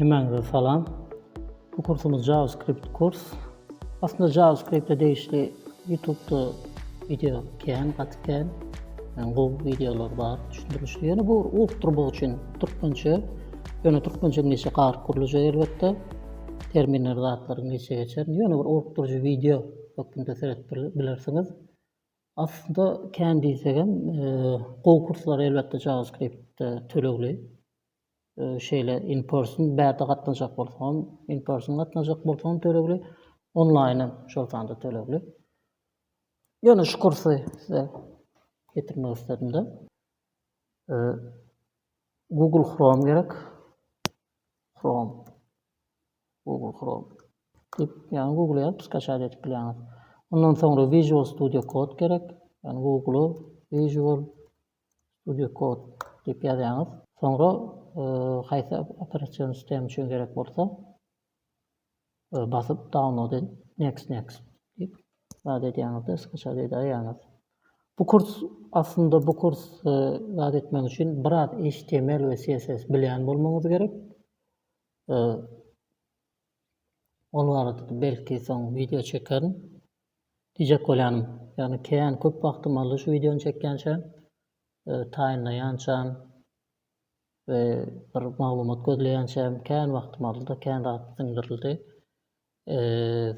Hemen falan. Bu kursumuz JavaScript kurs. Aslında JavaScript'te değişli YouTube'da video ken, katken, yani bu videolar var, düşündürüşlü. Yani bu uqturbu için Türkmençe, yani Türkmençe neçe qaar kurulacak elbette. Terminler zatları neçe geçer. Yani bir uqturcu video bakımda seyretbilirsiniz. Aslında kendi degen kurslar elbette JavaScript'te tölegli. Şeyle in person bärde gatnaşak bolsam, in person gatnaşak bolsam tölegli, online şolsam da tölegli. Ýöne şu kursy size getirmek istedim de. Google Chrome gerek. Google Chrome. Yani Google'a ýazyp skачать etip bilýäňiz. Ondan soňra Visual Studio Code gerek. Yani Google'u Visual Studio Code diýip ýazýaňyz. Soňra haýsy operasiýon sistemi üçin gerek bolsa basyp download edip next diýip zat edýäňizde skачать edýäňiz. Bu kurs aslında zat etmek üçin biraz HTML we CSS bilýän bolmaňyz gerek. Ol barada belki soň video çekerim. Dijek bolýanym. Yani keýän köp wagtym aldy şu videony çekkençem, taýynlaýançam we bir maglumat gözleýänçem keýän wagtym aldy da keýän rahat syňdyryldy.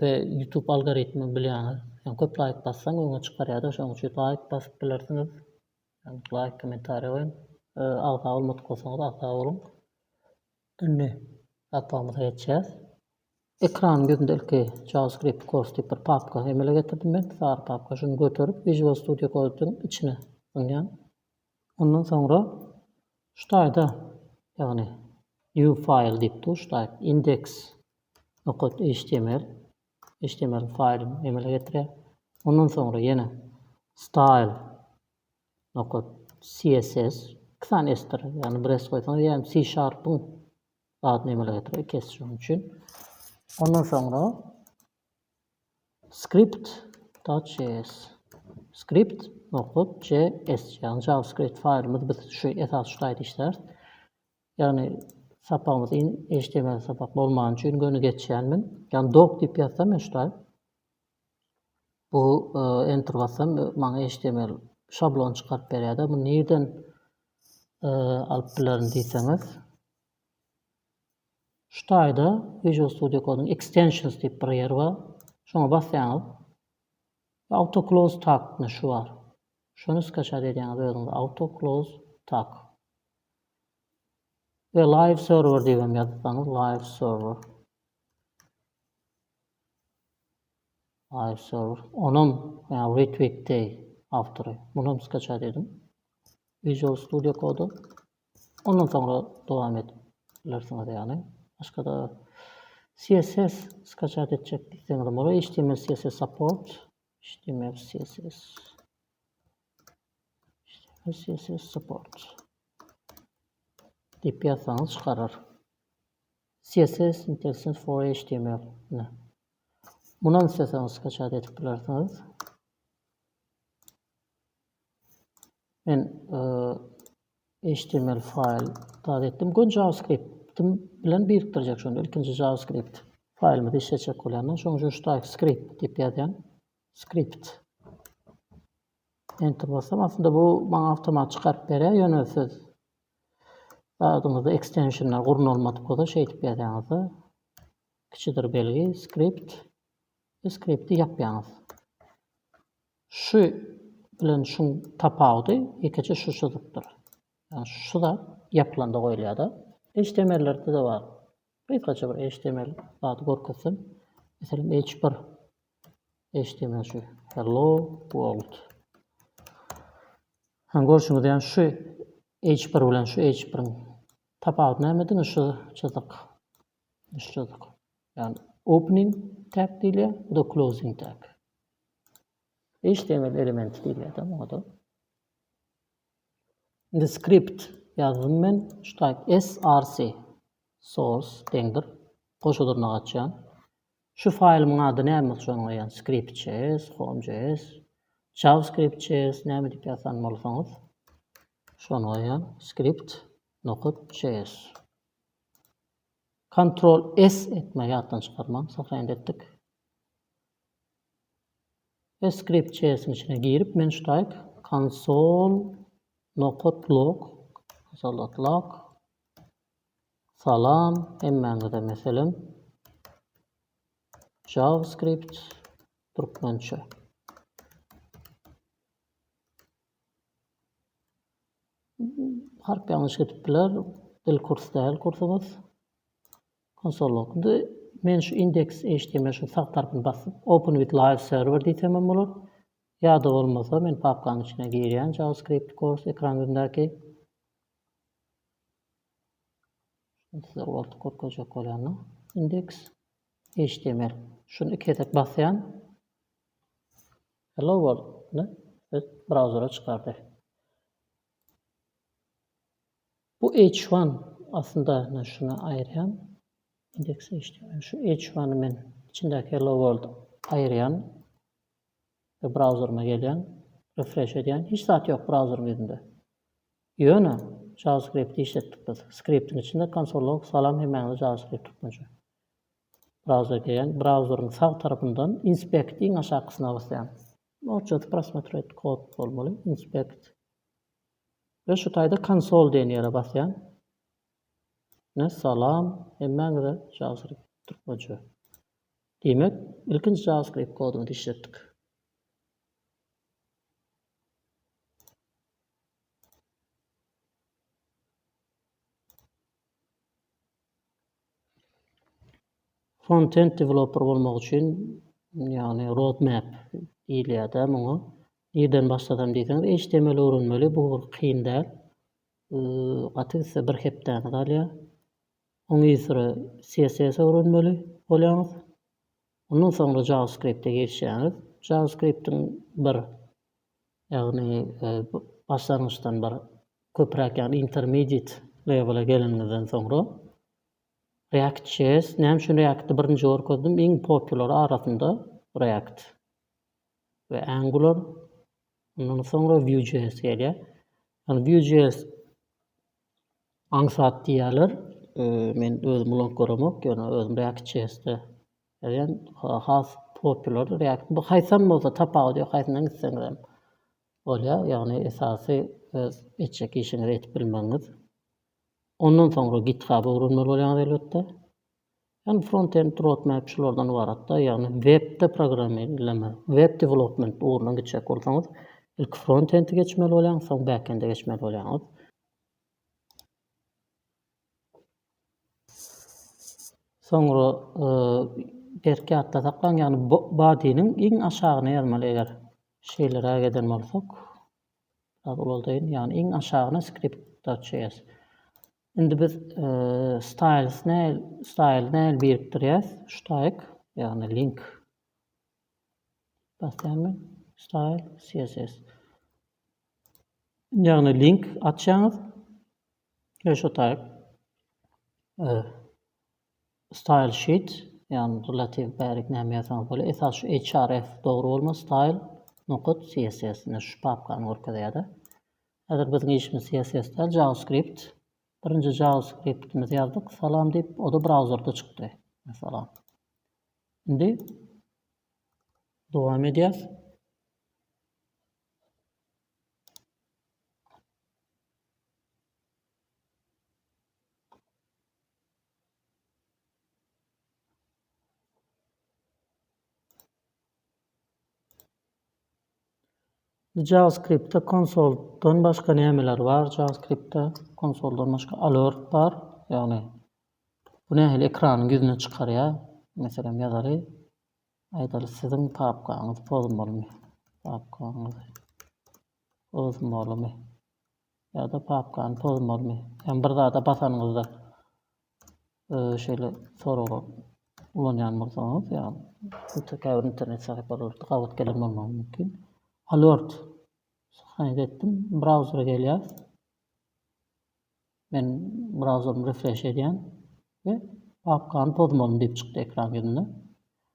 Ve YouTube algoritmi bilýäňiz. Yani köp like bassaň öňe çykarýar da şoň üçin like basyp bilersiňiz. Yani like kommentariýa goýun. Agta bolmadyk bolsaňyz agta bolun. Indi gatpamyza geçýäs. Ekran gözündelki JavaScript kurs diýip bir papka emele getirdim ben. Sar papka şunu götürüp Visual Studio Code'un içine ýan. Ondan soňra şu taýda ýagny new file diýip tuşlaýyp index.html file emele getirýär. Ondan soňra ýene style.css kısan estir yani bir es koysanız yani C# adını emele getirýär kesişim üçin. Ondan soňra script.js yani JavaScript file'ımız biz şu esas şu taýda işler. Yani sapağımız HTML sapak bolmagy üçin göni geçýänmin. Yani doc diýip ýazsam şu taýda. Bu enter bassam maňa HTML şablon çykaryp berýär da. Bu nerden alyp bilerim diýseňiz. Şu taýda Visual Studio Code'un extensions diýip bir ýer bar. Şoňa basýaňyz auto close tag şu bar. Şonu skачать edýäňiz özüňiz auto close tag. Ve live server diýip ýazsaňyz live server. Onun yani retweet day autory. Bunu skачать edim. Visual Studio Code'u. Ondan soňra dowam etlersiňiz ýagny. Başka da CSS skачать etjek diýseňiz bolar. HTML CSS support. HTML CSS support. Diýip ýazsaňyz çykarar. CSS interface for HTML. Bundan isteseňiz skачать etip bilersiňiz. Men HTML file zat etdim. Gon JavaScript'im bilen birikdirjek şonu. İlkinji JavaScript file'ymyzy işletjek bolýandan şoň şu taýda script diýip ýazýan. Script. Enter bassam aslında bu maňa awtomat çykaryp berýär. Ýöne siz adymyzda extensionlar gurun bolmadyk bolsa şey diýip ýazýaňyz. Kiçidir belgi script'i ýapýaňyz. Şu bilen şuň tapawdy ýekeçe şu çyzypdyr. Yani şu da yapılanda goýulýar da. HTML'lerde de var. Birkaça bir HTML adı görkezsem. Mesela H1 HTML şu hello world. Görüşüňiz yani şu H1 bilen şu H1'in tapawdy näme şu çyzyk. Yani opening tag diýilýär, bu da closing tag. HTML elementi diýilýär da bu da. The script ýazdym men şu taýda src source deňdir. Goşudurna gatjan. Şu file'ymyň ady näme şoňa ýan script.js, home.js, javascript.js näme diýip ýazsan bolsaňyz şoňa ýan script.js. Ctrl S etme yattan çıkarmam. Safran ettik. Ve script JS'in içine girip men şutayık console log salam hemmende de mesela JavaScript Türkmençe. Harp yanlış etipler. Dil kursu değil kursumuz. Console log'da men şu index HTML şu sağ tarafını basıp open with live server diýsem bolar. Ya da olmasa men papkanın içine girýän JavaScript kurs ekranındaki size orta kod koyacak olanı index HTML. Şunu iki tek basýan hello world ne? Browser'a çıkardı. Bu H1 aslında şuna ayıran index HTML. Şu H1'ı men içindeki hello world ayıran ve browser'ıma gelen refresh edýän hiç zat yok browser'ın ýüzünde. Ýöne JavaScript'i işletdik biz. Script'in içinde console log salam hemen JavaScript tutmaca. Browser'a gelen browser'ın sağ tarafından inspect'in aşağı kısmına basýan. Orçada prosmetrate kod bolmaly. Inspect. Ve şu tayda console diýen ýere basýan. Ne salam hemen de JavaScript tutmaca. Demek ilkinci JavaScript koduny işletdik. Frontend developer bolmak üçin ýani roadmap diýilýär muňa. Nerden başladym diýseniz HTML öwrenmeli. Bu kyn däl. Atyrsa bir hepden galýa. Oňa ýa CSS öwrenmeli bolýaňyz. Ondan sonra JavaScript'e geçýäňiz. JavaScript'in bir ýagny başlangyçdan bir köpräk ýagny intermediate level'e gelenizden sonra React.js, näme şu React'ı birinji görkezdim, iň popular arasynda React we Angular, ondan sonra Vue.js gelýär. Yani Vue.js aňsat diýerler, men özüm ulan göremok, ýöne özüm React.js'de ýani has popular React. Bu haýsam bolsa tapagy diýip haýsyndan gitseňiz bolýar, ýagny esasy etjek işiňizi etip bilmeňiz. Ondan sonra GitHub'a öwrenmeli bolýaňyz elbetde. Yani front-end roadmap şulardan ibarat da, yani webde programlama, web development uğruna geçecek bolsaňyz, ilk front-end'e geçmeli bolýaňyz, soň back-end'e geçmeli bolýaňyz. Sonra berki atda saklan, yani body'nin iň aşagyna ýazmaly eger şeýlere geden bolsak, boldaýyn, yani iň aşagyna script.js. Indi biz style biriktirýäs, şutaýyk, ýagny link basýarmy? Style CSS. Ýagny link atýaňyz, we şutaýyk style sheet, ýagny relativ bärik näme ýazsaňyz bolar. Esas şu href dogry bolma, style.css ne şu papkany görkezýär. Häzir bizning işimiz CSS däl, JavaScript. Birinci JavaScript'imizi yazdık. Salam deyip o da browser'da çıktı. Mesela. Şimdi devam edeceğiz. JavaScript'te konsoldan başka nämeler var? JavaScript'te konsoldan başka alert var. Yani bu nähili ekranın yüzüne çıkarıyor. Mesela ýazary aýdaly sizin papkanyňyz pozulmaly. Papkanyňyz pozulmaly. Ya da papkany pozulmaly. Yani bir zada basanyňyzda şeýle soragy ulanýan bolsaňyz, ýa bu täkäbir internet sahypalarynda gawat gelen bolmagy mümkin. Alert etdim. Browser'a gelýär. Men browser'y refresh edýän we papkany pozulmaly diýip çykdy ekran ýüzünde.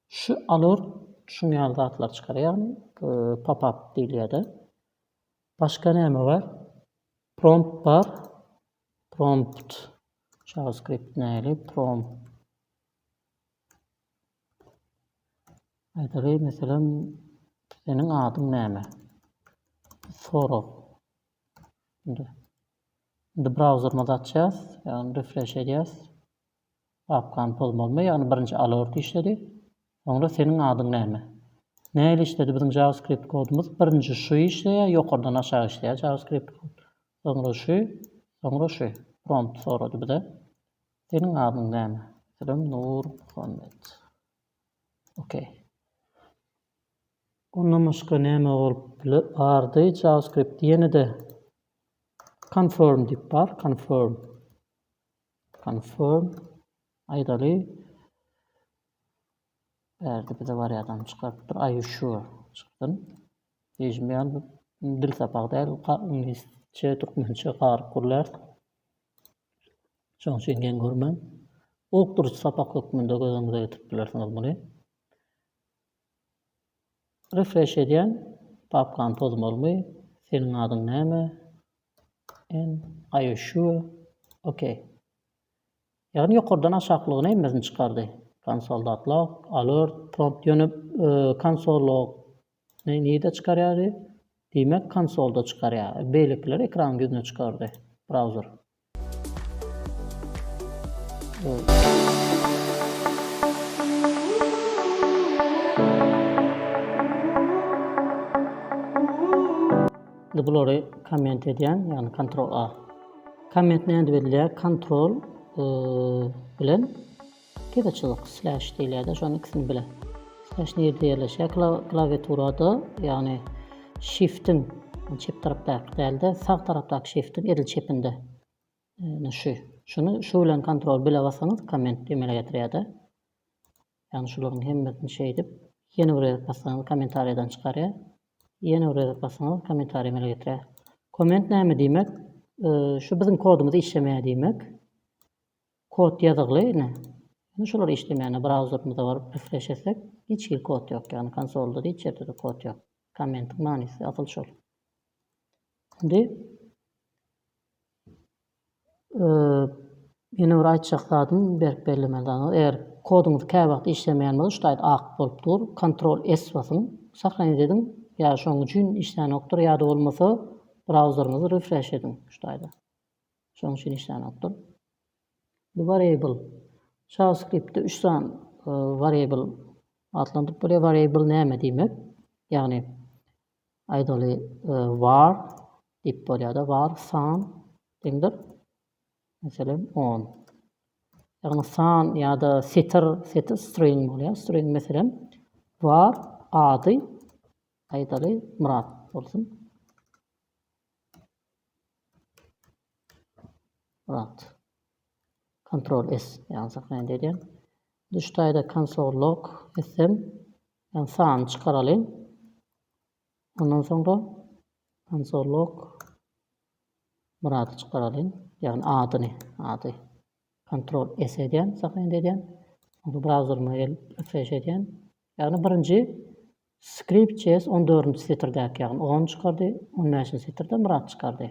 Şu alert şuňal zatlar çykarýar, pop-up diýilýär. Başka näme var? Prompt var. Prompt JavaScript näli? Prompt Aýdaly meselem seniň adyň näme? Sorag. Indi browserymyzy açýas, ýagny refresh edýäs. Papkan bolmaly, ýagny birinji alert işledi. Soňra seniň adyň näme? Näle işledi biziň JavaScript kodumuz? Birinji şu işleýär, ýokardan aşağı işleýär JavaScript kod. Soňra şu. Prompt sorady bize. Seniň adyň näme? Meselem Nur Muhammed. Okay. Ondan başga näme bolup bardy? JavaScript ýene-de confirm dip bar. Confirm. Aýdaly berdi bize variadan çykartdyr. Are you sure? Çykdyn. Ejmeýän dil sapak däl, inglizçe, türkmençe garyp gurlar. Şoň üçin gen görmem. Okdurucu sapak hökmünde gözüňize getirip bilersiňiz muny. Refresh edýän papkan pozmaly. Seniň adyň näme? And are you sure? Okay. Ýagny ýokardan aşaklygyny emmesini çykardy. Konsolda alert prompt ýönüp konsollog näde çykarýardy? Diýmek konsolda çykarýar. Beýlikler ekran gözüne çykardy browser. Bulary comment edýän, ýagny Ctrl A. Comment näde berilýär? Ctrl bilen kedaçylyk slash diýilýär, şonu ikisini bile. Slash näde ýerleşýär? Klawiaturada, ýagny shift'in çep tarapdaky dälde, sağ tarapdaky shift'in edil çepinde. Şunu bilen Ctrl bile basaňyz comment emele getirýär. Ýagny şularyň hemmesini şey edip, ýene bir basaňyz kommentariýadan çykarýar. Ýene bir basaňyz kommentariýa emele getirýär. Comment näme diýmek? Şu bizim kodumuzy işlemeýär diýmek. Kod ýazykly, şular işlemeýän browserymyza baryp refresh etsek, hiç kod ýok, ýagny konsolda da hiç ýerde kod ýok. Commentiň manysy asyl şol. Indi ýene bir aýtjak zadym berip berilmeli. Eger kodumuz käbagda işlemeýän bolsa, şuýda ak bolup dur, Ctrl S basyň, saklany edin. Ya şoň üçin işlenokdur, ýa-da bolmasa browserymyzy refresh edin şuýda. Şoň üçin işlenokdur. Variable. JavaScript'te 3 san variable adlandyryp bolýar. Variable näme diýmek? Ýagny aýdaly var dip bolýar-da, var san diýildir. Meselem 10. Ýagny san ýa-da set string bolýar. String meselem var ady aýdaly Murat bolsun. Murat. Ctrl S ýagny saklany edýän. Düşdaýda console log etsem, ýagny sany çykaralym. Ondan soňra console log Muraty çykaralym. Ýagny ady. Ctrl S edýän, saklany edýän. Onu browseryma refresh edýän. Ýagny birinji script.js 14-nji setrirdäki, ýagny 10 çykardy, 15-nji setirde Murat çykardy.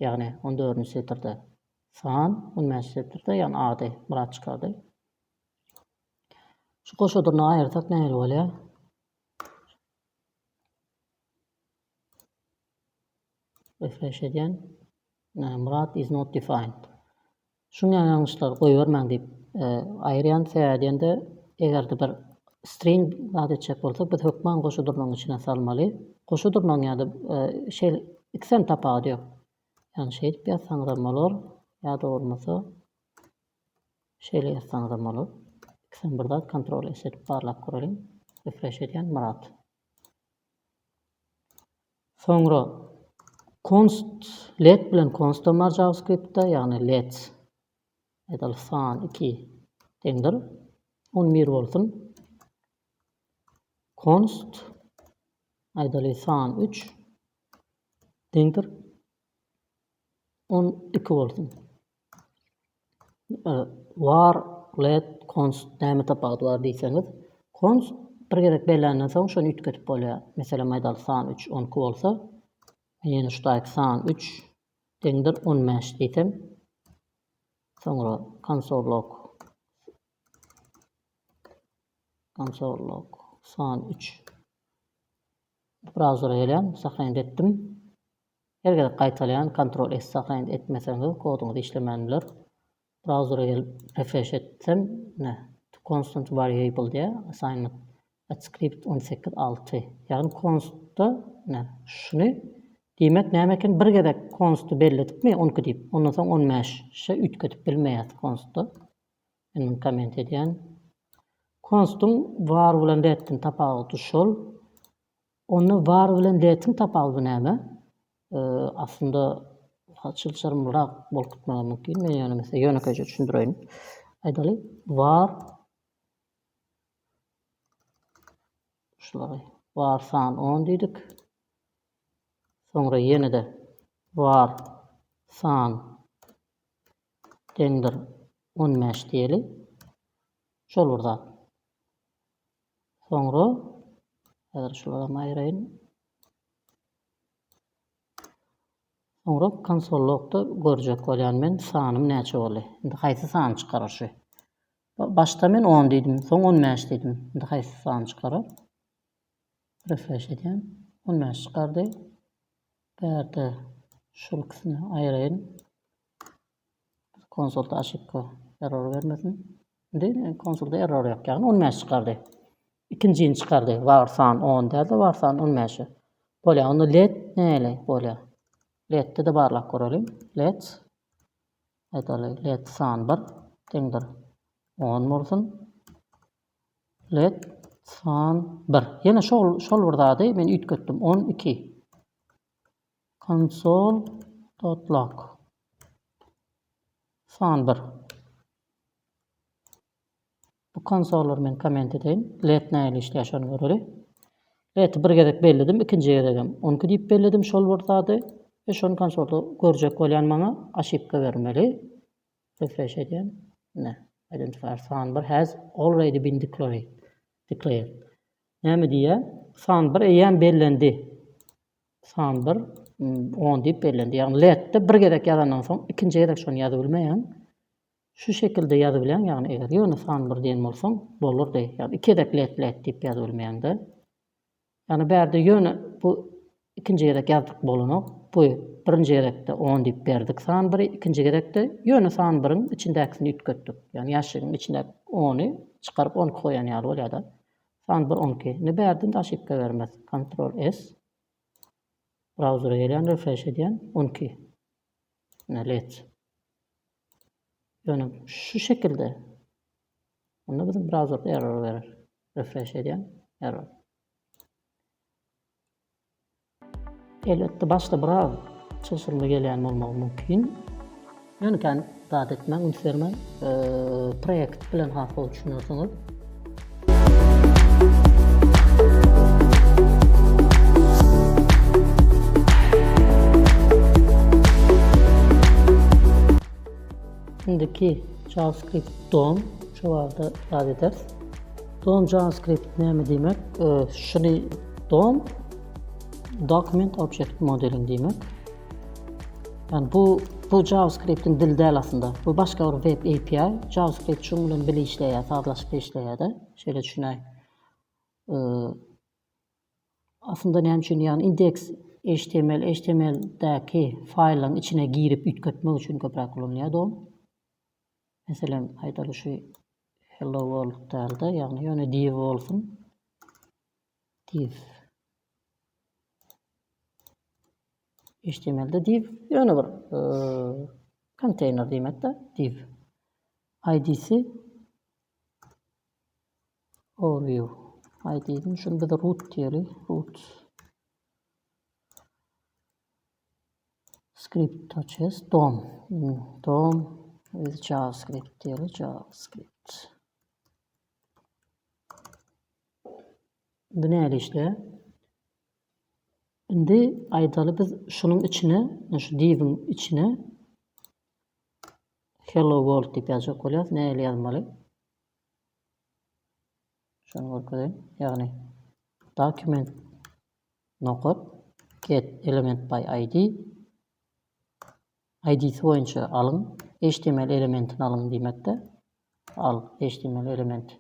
Ýagny 14-nji setirde san, 15-nji setirde ýagny ady Murat çykardy. Şu goşadyryny aýyrsak näme bolýar? Refresh edýän. Murat is not defined. Şuňa ýalňyşlar goýbermäň diýip aýrýan sebädende egerde bir string zat etjek bolsak, biz hökmen goşadyrynyň içine salmaly. Goşadyrynyň ýa-da ikisem tapady ýok. Ýagny şey diýip ýazsaňyz da bolar, ýa-da bolmasa şeýle ýazsaňyz da bolar. İkisem birden Ctrl S edip barlap görelin. Refresh edýän Murat. Soňra const let bilen constam bar JavaScript'te, ýagny let aýdaly san 2 deňdir. 11 bolsun. Const aýdaly san 3 deňdir. 12 bolsun. Var let const näme tapady bar diýseňiz, const bir gerek belländen soň şonu ütgetip bolýar. Meselem aýdaly san 3 12 bolsa, ýene şudaky san 3 deňdir 15 diýsem, soňra console log Son 3. Browser'a gelen saqlaýan etdim. Hergele gaýtalayan Ctrl S saqlaýan etmeseňiz koduňyz işlemän biler. Browser'a gelip refresh etsem ne? Constant variable diye assignment at script 18.6. Yani const'ta ne? Şunu diýmek nämekin bir gedek const'u belledikmi 10 diýip. Ondan soň 15 şe 3 kötüp bilmeýär const'u. Men komment edýän. Const'un var bilen lettin tapagy şol. Onu var bilen lettin tapagy näme? Aslında açılışlarımırak bolup gitmeli mümkin. Men ýöne mesela ýönekeje düşündireyim. Aýdaly var şulary var san 10 diýdik. Soňra ýene-de var san deňdir 15 diýeli. Şol burada. Soňra häzir şulara aýraýyn. Soňra konsollukda görjek bolýan men sanym näçe boldy. Indi haýsy san çykarar şu? Başta men 10 diýdim, soň 15 diýdim. Indi haýsy san çykarar? Refresh edýän. 15 çykardy. Berde şol kısmı aýraýyn. Konsolda aşypka error vermesin. Indi konsolda error ýok, ýagny 15 çykardy. İkinciyi çykardy. Var san 10 däldi, var san 15. Bolýar, onu let näle bolýar? Let'te de barlak görelim. Let aýdaly let san 1 deňdir 10 bolsun. Let san 1. Ýene şol birdady, men ütgetdim 12. Console.log san 1. Bu konsollar men komment edeyim. Let näle işleýär göreli. Let'i bir gedek belledim, ikinji gedegem 12 diýip belledim şol birdady. Ve şonu konsolda görjek bolýan maňa aşypka bermeli. Refresh edýän. Ne? Identifier san 1 has already been declared. Näme diýär? San 1 eýen bellendi. San 1 10 diýip bellendi. Ýagny let'te bir gedek ýazandan soň ikinji gedek şonu ýazyp bilmeýän. Şu şekilde ýazyp bilen, ýagny eger ýöne san 1 diýen bolsaň bolurdy. Ýagny iki gedek let diýip ýazyp bilmeýäňde. Ýagny bärde ýöne bu ikinji gedek ýazdyk bolanyk. Bu birinji gerekde 10 diýip berdik san 1, ikinji gerekde ýöne san 1-iň içindäkini ütgetdik. Ýani ýaşygyň içinde 10-y çykaryp 10 koýan ýaly bolýar-da. San 1 12. Ne bärdin de aşypka bermez. Ctrl S. Browser'a gelen refresh edýän 12. Ne let. Ýöne şu şekilde. Onda bizim browser'da error verir. Refresh edýän error. Elbette başta biraz çalışırma gelen olmak mümkün. Yani kan davet etmem, ünsvermem, proyekt bilen hafı düşünüyorsunuz. Şimdiki JavaScript DOM şu vardı davet ederiz. DOM JavaScript näme demek? Şunu DOM Document Object Modeling demek. Yani bu JavaScript'in dili değil aslında. Bu başka bir web API. JavaScript şunu bilen bile işleýär, sağlaşıp işleýär de. Şöyle düşünäýin. Aslında näme üçin yani index HTML'däki faýlyň içine girip ütgetmek üçin köpräk kullanılýar DOM. Mesela aýdaly şu hello world däldi, ýagny ýöne div bolsun. Div HTML'de div ýöne bir container diýmekde div. ID'si overview. ID'nin şunu bir de root diýeli. Root script touches DOM. DOM with JavaScript diýeli. JavaScript. Bu näle işleýär? Indi aýdaly biz şunun içine, şu divin içine hello world diýip ýazjak bolýar. Näle ýazmaly? Şunu görkezeyim. Ýagny document nokot get element by ID. ID'si boýunça alyň. HTML elementini alyň diýmekde. Al HTML element.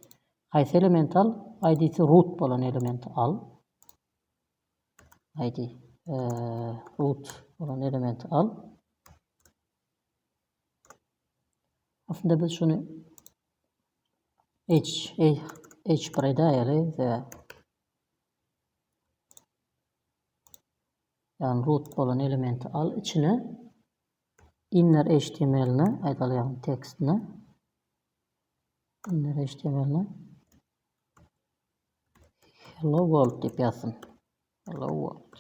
Haýsy element al? id'si root bolan elementi al. id root bolan elementi al. Aslında biz şunu h1 edaýaly ve yani root bolan elementi al, içine inner html'ni aýdaly, yani tekstini inner html'ni hello world dip ýazsyn. Hello world.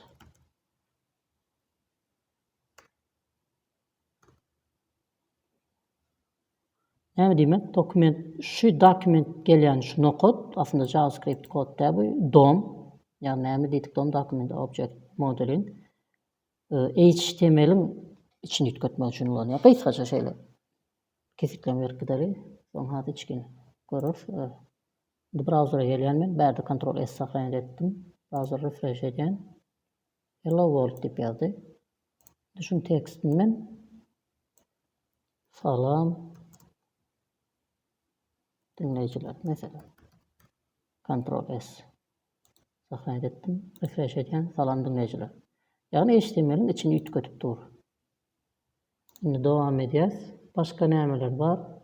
Näme diýmek? Dokument, şu dokument gelýän şu nokod aslında JavaScript kod da bu DOM. Yani näme diýdik DOM, document object modelin HTML'in içini ýetmek üçin ulanýar. Gysgaça şeýle kesikleme berkideli. Soň hady içkin görür. Browser'a gelýän men bärde Ctrl S saklaýan etdim. Browser refresh edýän. Hello world dip ýazdy. Şunu tekstini men salam dinleyijiler mesela. Ctrl S saklaýan etdim. Refresh edýän salam dinleyijiler. Yani HTML'in içini ýetip dur. Şimdi dowam edýäs. Başka nämeler var?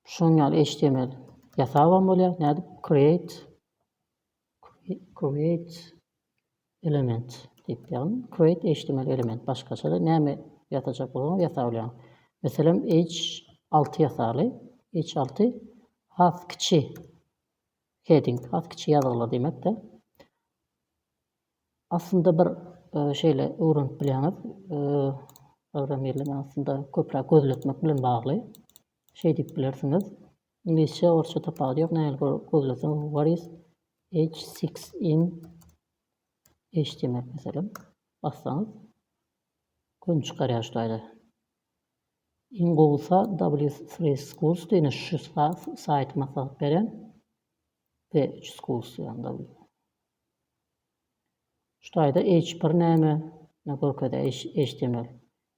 Şoňal HTML ýasabam bolýar. Näde? Create element diýip ýazyn. Create HTML element. Başgaça da näme ýatajak bolany ýasap bolýar. Meselem H6 ýasaly. H6 has kiçi heading, has kiçi ýazgylar demek de. Aslında bir şeýle öwrenip bilýäňiz, programmerler aslında köpräk gözletmek bilen bagly. Şey diýip bilersiňiz. İngilizce, orça tapady ýok. Näme gözleseň, what is H6 in HTML mesela. Bassaňyz gün çykarýar şu aýda. In bolsa W3 Schools diýen şu sayt maslahat beren V3 Schools ýa-ni W. Şu aýda H1 näme? Näme HTML.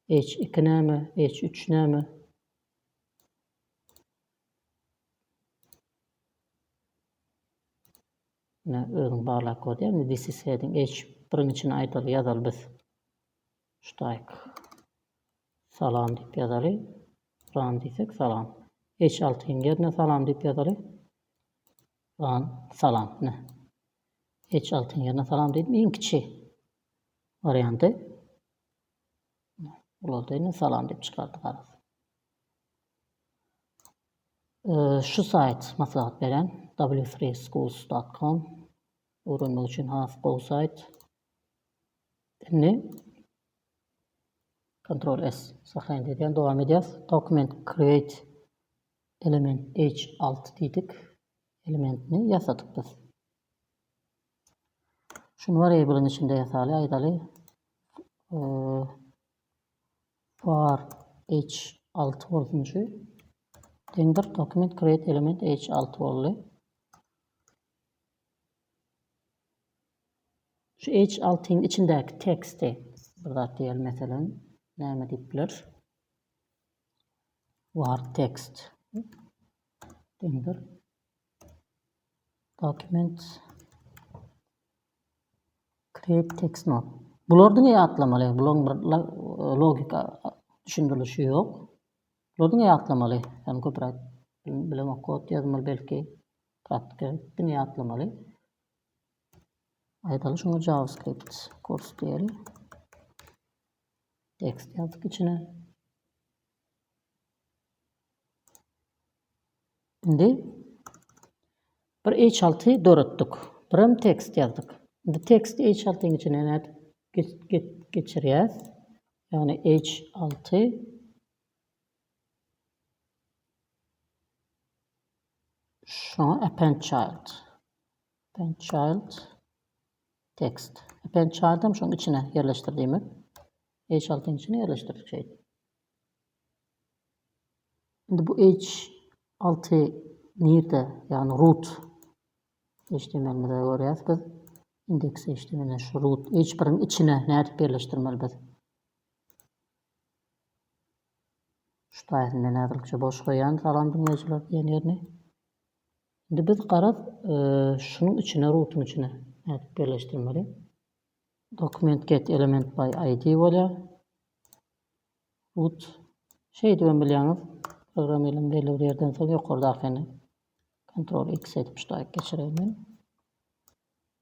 H2 näme? H3 näme? Özüň barlak kod ýa-ni this is heading H1'in içine aýdaly ýazaly biz. Şutaýk. Salam diýip ýazaly. Run diýsek salam. H6'ın ýerine salam diýip ýazaly. Run salam. H6'ın ýerine salam diýip iň kiçi varianty. Bulardaýyny salam diýip çykardyk. Şu sayt maslahat beren w3schools.com öwrenmek üçin has go sayt. Ctrl S saklaýan edýän dowam edýäs. Document create element H6 diýdik. Elementini ýasadyk biz. Şunu variable'ın içinde ýasaly aýdaly for H6 bolsunçy. Dendir document create element H6 bolly. Şu H6'ın içindäki teksti bir zat diýelim meselen näme diýip biler? Var text. Dendir document create text node. Bulardan ýatlamaly. Bularň bir logika düşündirilişi ýok. Bulardan ýatlamaly. Yani köpräk bilemek kod ýazmaly belki praktikden ýatlamaly. Aýdaly şoňa JavaScript kurs diýeli. Text ýazdyk içine. Şimdi bir H6'yı döretdik. Birim text ýazdyk. Şimdi teksti H6'ın içine geçirýäs. Yani H6 şoňa append child text. Append child'ym şoň içine ýerleşdirdiğimi H6'ın içine ýerleşdirdik şey. Şimdi bu H6 nerede? Yani root HTML'de görýäs biz. Index HTML şu root H1'in içine näde ýerleşdirmeli biz? Şu taýyny näzirlikçe boş goýan salam dinleýijiler diýen ýerine. Indi biz garap şunun içine root'un içine nädip birleşdirmeli. Document get element by id bolýar. Root şey diýen bilýäňiz, program elem belli bir ýerden soň ýokardakyny Ctrl X edip şu taýyp geçirelim.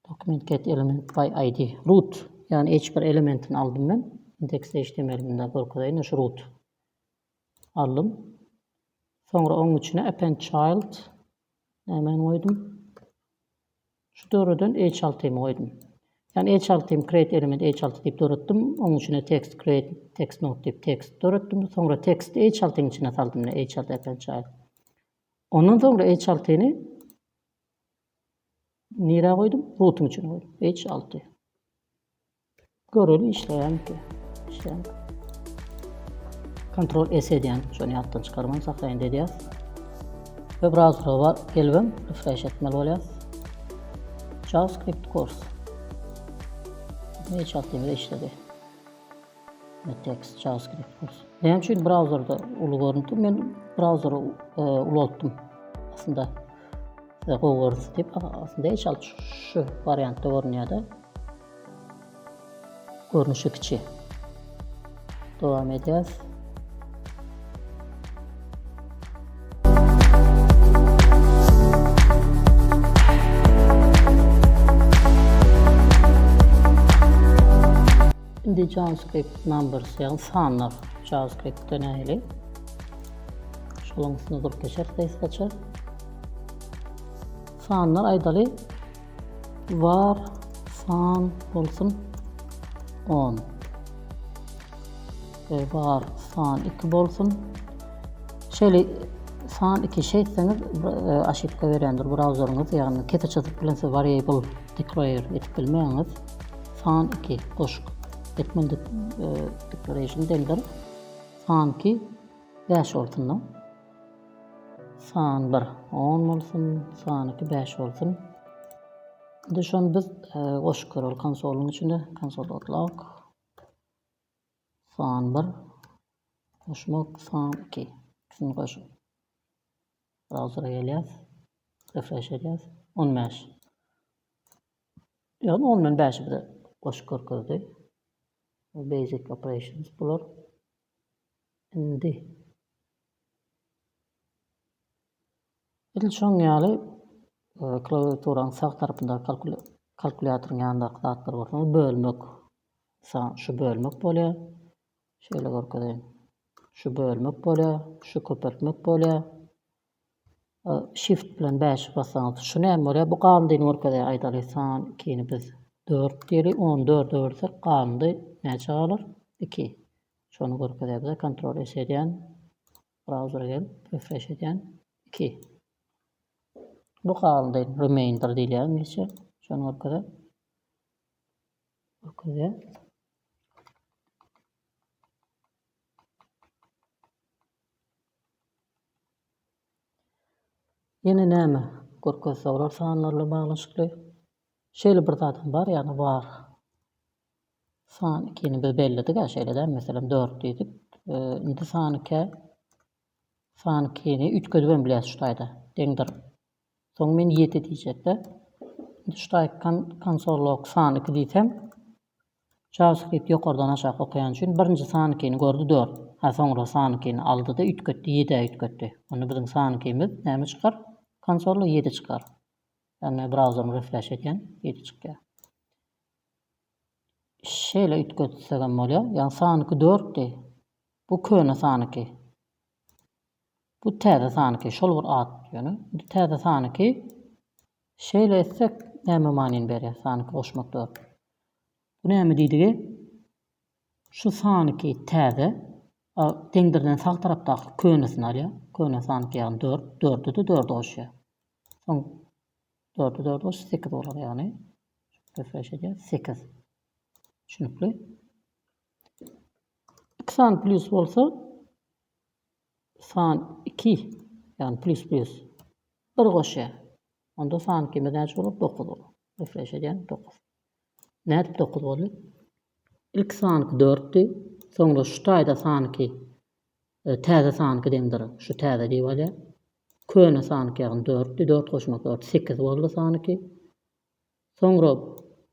Document get element by id. Root yani hiç bir elementini aldım ben. Indeksde HTML'imde görkezýän şu root. Aldım. Sonra onun içine append child hemen koydum. Şu doğrudan h6'yı koydum. Yani h6'yı create element h6 deyip doğrattım. Onun içine text create text note deyip text doğrattım. Sonra text h6'nın içine saldım. h6 append child. Ondan sonra h6'yı nereye koydum? Root'un içine koydum. h6. Göreli işleyen ki. Ctrl S diyen şunu alttan çıkarmam saklayın dediyiz. Ve browser'a var gelbem refresh etmeli olayız. JavaScript course. Ne çalıştığımda işledi. Text JavaScript course. Benim için browser'da ulu görüntü. Ben browser'ı ulu oldum. Aslında Hogwarts deyip aslında h6 şu variantta görünüyordu. Görünüşü kiçi. Devam edeceğiz. Şimdi JavaScript numbers yani sanlar JavaScript döneli. Şolungisini durup geçer, sayısı kaçar. Sanlar aydalı var san olsun 10 ve var san 2 bolsun. Şöyle san 2 şeyseniz aşıkta verendir browser'ınız yani kete çatıp bilense variable declare etip bilmeğiniz san 2 koşuk etmeli declaration denir. San 2 5 olsun. San 1 10 olsun, san 2 5 olsun. Şimdi şunu biz koşuk görüyoruz konsolun içinde. Console.log san 1 koşmak san 2. İkisini koşuk. Browser'a geliyoruz. Refresh ediyoruz. 15. Yani 10'dan 5'i bir de koşuk görüyoruz. Basic operations bular. Indi. İlk şoň ýaly klawiaturanın sağ tarapynda kalkulatorun ýanynda zatlar bolsa bölmek. Şu bölmek bolýar. Şöyle görkezýän. Şu bölmek bolýar, şu köpeltmek bolýar. Shift bilen 5 basaňyz şu näme bolýar? Bu gandyny görkezýär aýdaly san 2-ni biz 4 diýeli 14 örsek gandy näçe galar? 2. Şonu görkezýär bize Ctrl S edýän browser'a gelip refresh edýän 2. Bu kaldı remainder diyelim geçe. Şunu arkada. Arkada. Yine näme? Görkezýär sorar sanlarla baglanşykly. Şeýle bir zatam bar yani var. San 2'ni biz belledik ha şeýleden mesela 4 diýdik. Indi san 2 san 2'ni 3 gödüben bilýär şu taýda. Deňdir. Soň men 7 diýjekde. Şu taýy console.log san 2 diýsem JavaScript ýokardan aşağı okaýan üçin birinji san 2'ni gördü 4. Ha soňra san 2'ni aldy da ütgetdi 7'e ütgetdi. Onu biziň san 2'miz näme çykar? Konsolda 7 çykar. Yani browser'ı refresh edýän 7 çykýar. Şeýle ütgetsegem bolýar. Yani san 2 4 di. Bu köne san 2. Bu täze san 2. Şol bir ad ýöne. Bu täze san 2. Şeýle etsek näme manyny berýär san 2 goşmak 4. Bu näme diýdigi? Şu san 2 täze deňdirden sağ tarapdaky könesini alýar. Köne san 2 ýaly 4. 4'ü de 4 goşýar. Soň 4'ü 4 goş 8 bolar ýagny. Refresh edýär 8. Şunukly. 2 san plus bolsa san 2 yani plus plus 1 goşýar. Onda san 2 näçe bolup 9 bolar. Refresh edýän 9. Nädip 9 boldy? İlk san 2 4'ti. Soňra şu taýda san 2 täze sanyky deňdir. Şu täze diýip alýar. Köne sanyky ýagny 4, 4 goşmak 4, 8 boldy sanyky. Soňra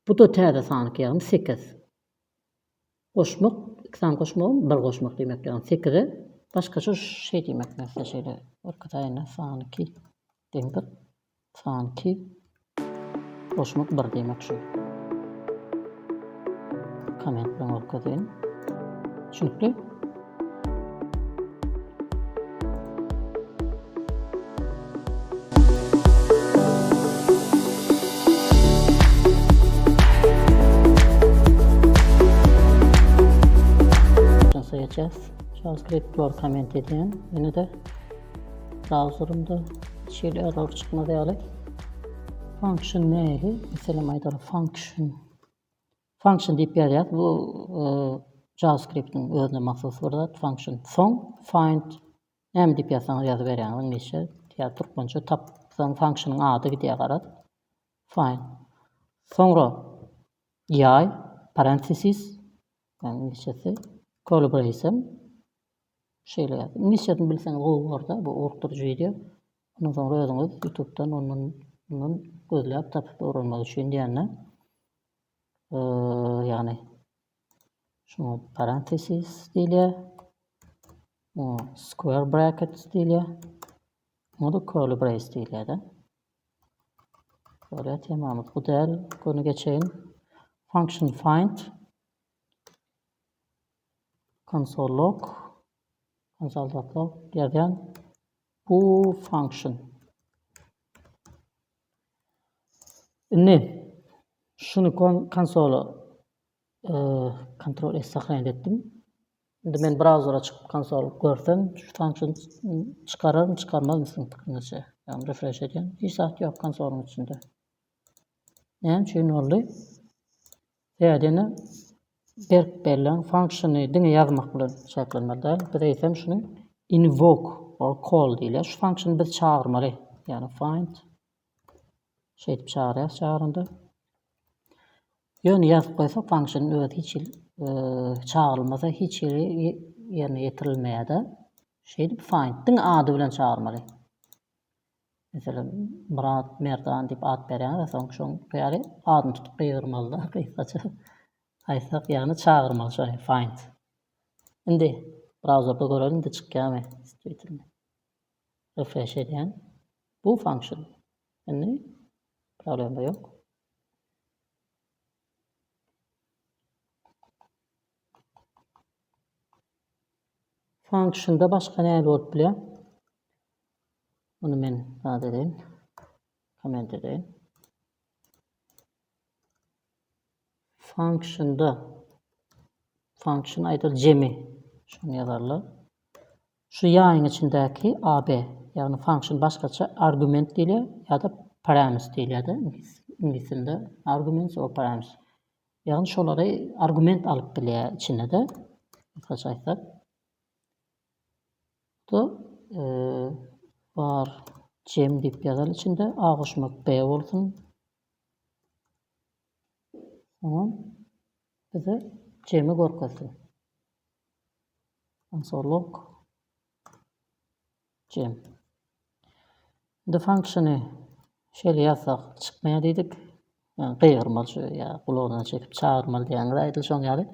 bu da täze sanyky ýagny 8. Goşmak, 2 sany goşmak, 1 goşmak diýmek ýagny 8'e başgaça şey diýmek näse şeýle orkadaýyna sanyky deňdir. Sanyky goşmak 1 diýmek şu. Komment bilen orkadaýyn. Şuňkly JavaScript var komment edeyim. Yine de browser'ımda şöyle error çıkmadı ýaly. Function nähili? Mesela maýdara function diýip ýazýar. Bu JavaScript'in özüne mahsus bir zat. Function. Soň find näme diýip ýazsaňyz ýazyp berýär. Inglişçe ýa türkmençe tapsaň function'yň ady gidýär garat. Find. Soňra ýay parenthesis yani inglişçesi collaboration şeýle ýazdy. Inglişçesini bilseňiz orada bu orkturucu video. Ondan soňra özüňiz YouTube'dan ondan gözläp tapyp öwrenmek üçin diýende. Yani şunu parenthesis diýilýär. Square brackets diýilýär. Onu collaboration diýilýär da. Böyle tamam. Bu däl konu geçeyin. Function find console log ýazýan bu function. Ne? Şunu konsolu kontrol saqlaýan etdim. Endi men browser'a çykyp konsol görsem, şu function çıkararım, çıkarmaz mısın tıkınca. Yani refresh edeyim. Hiç saat yok konsolun içinde. Yani şöyle oldu. Ýa-da belli functiony diňe ýazmak bilen şekillenmeli. Bir de etsem şunu invoke or call diýilýär. Şu function biz çağırmaly. Yani find şey diýip çağıranda. Ýöne ýazyp goýsak function öz hiç çağırılmasa hiç ýerine ýetirilmeýär. Şey diýip find diň ady bilen çağırmaly. Mesela Murat Merdan diýip ad berýär, soň şoň ýaly adyny tutup goýurmaly. Kısaça aýsak ýagny çağırmaly şonu find. Indi browserda görelim de çykýarmy? Refresh edýän bu function. Indi problem ýok. Function'da başka näme bolup bilýär? Onu men zat edeyim. Comment edeyim. Function'da function aýdyl jemi şunu ýazarlar. Şu ýaýyň içindäki AB ýagny function başgaça argument diýilýär ýa-da parameter diýilýär. Ingilisçede arguments or parameters. Ýagny şolary argument alyp bilýär içine de. Kısaça aýtsak. Bu var gem diýip ýazar içinde A goşmak B bolsun. Tamam. Bize gemi görkezdi. Console log gem. The functiony şeýle ýazsak çykmaýar diýdik. Yani gygyrmaly şu ýa gulagdan çekip çağırmaly diýenler aýdyl şoň ýaly.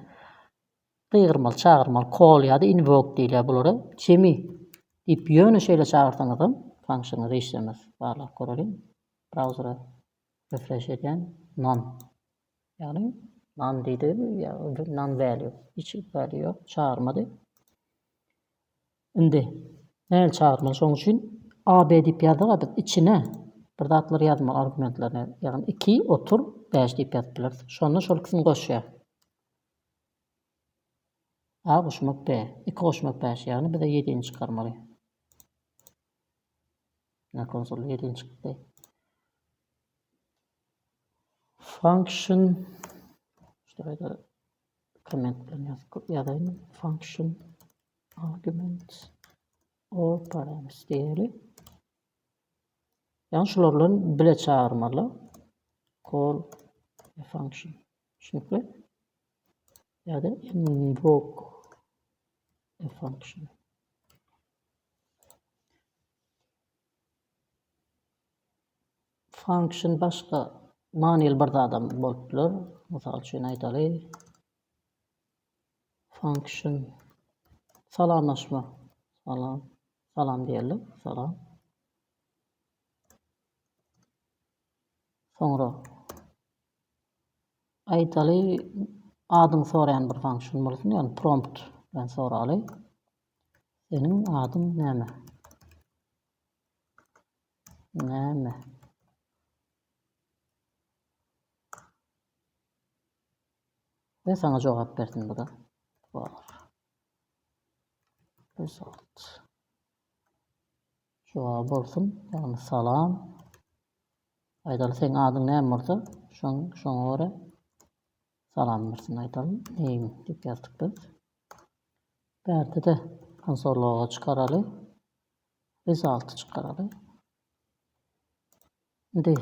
Gygyrmaly, çağırmaly, call ýa-da invoke diýilýär bulary. Gemi diýip ýöne şeýle çağırsaňyzam function işlemez. Barlar görelim. Browser'a refresh edýän none. Yani none diýdi ýa none value. Hiç value ýok, çağırmady. Indi näme çağırmaly şoň üçin AB diýip ýazdyk biz içine bir zatlary ýazmaly argumentlerini. Ýagny 2 otur 5 diýip ýazyp bilersiz. Şonda şol ikisini goşýar. A goşmak B, 2 goşmak 5 ýagny bize 7-ni çykarmaly. Ne konsolda 7-ni çykdy. Function işte da comment bilen ýazyp function argument or parameter diýeli. Yani şularla bile çağırmalı. Call a function. Şunkı ya da invoke a function. function başka manuel bir adam bolupdylar. Mysal üçin aýdaly. Function salamlaşma. Salam diýelim. Salam. Sonra aýdaly adyň soraýan bir function bolsun, ýani prompt bilen soraly. Senin adyň näme? Näme? Ve sana cevap bersin bu da. Var. Result. Cevap bolsun, ýani salam. Aýdaly seň adyň näme bolsa, şoňa görä salam bersin aýdaly. Name diýip ýazdyk biz. Bärde de konsolloga çykaraly. Result çykaraly. Indi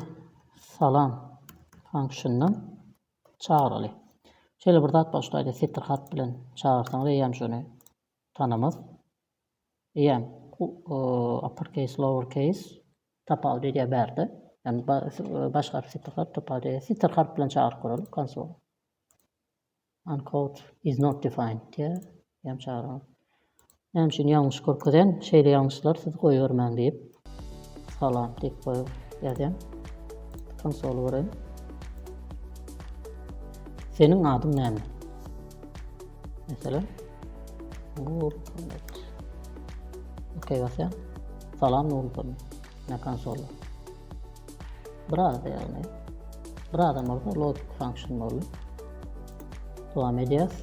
salam funksionyny çağıraly. Şeýle bir zat başlaýdy, setir harf bilen çağırsaň eýem şonu tanymaz. Eýem uppercase, lowercase tapal diýe berdi. Yani başka harf setir harf tapal diýe setir harf bilen çağıryp görelim konsol. Uncode is not defined diýe eýem çağıraly. Näme üçin ýalňyş görkezden şeýle ýalňyşlar siz goýbermän diýip salam diýip goýup ýazýan. Konsolu göreyim. Senin adyň näme? Mesela Nurpamit. Okey basýan. Salam Nurpamit. Ne konsolu. Brada ýagny. Brada bolsa logic function bolýar. Dowam edýäs.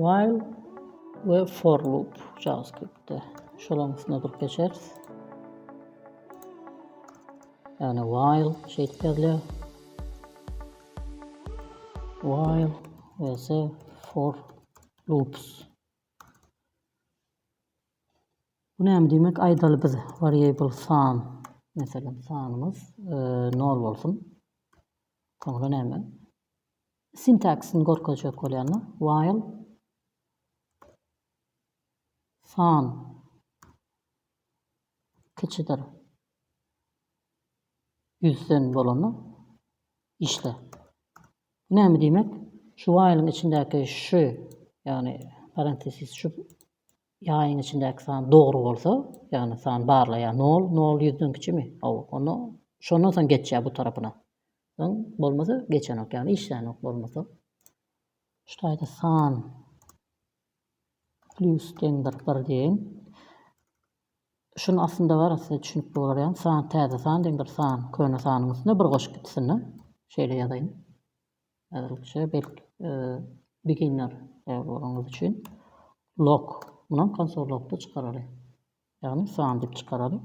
While ve for loop JavaScript'te şolaryň üstüne durup geçeriz. Yani while şeýle ýazylýar. While ve for loops. Bu näme diýmek? Aýdaly biz variable san, mesela sanymız 0 bolsun. Sonra näme? Sintaksini görkezjek bolýany while san kiçidir 100'den bolany işle. Näme diýmek? Şu while'ın içindäki şu, yani parentesis şu ýaýyň içindäki san dogry bolsa, yani san barla ýa 0 100'den kiçimi? Onu şondan soň geçýär bu tarapyna. Bolmasa geçenok, yani işlenok bolmasa. Şuýda san plus dendir bir diýin. Şunu aslında var, aslında düşünüp bolaryan. San täze san dendir san köne sanymyň üstüne bir goşup gitsinni. Şeýle ýazaýyn. Ýazylýar belki beginner bolanyňyz üçin log bilen konsol logdy çykaraly. Ýagny san diýip çykaraly.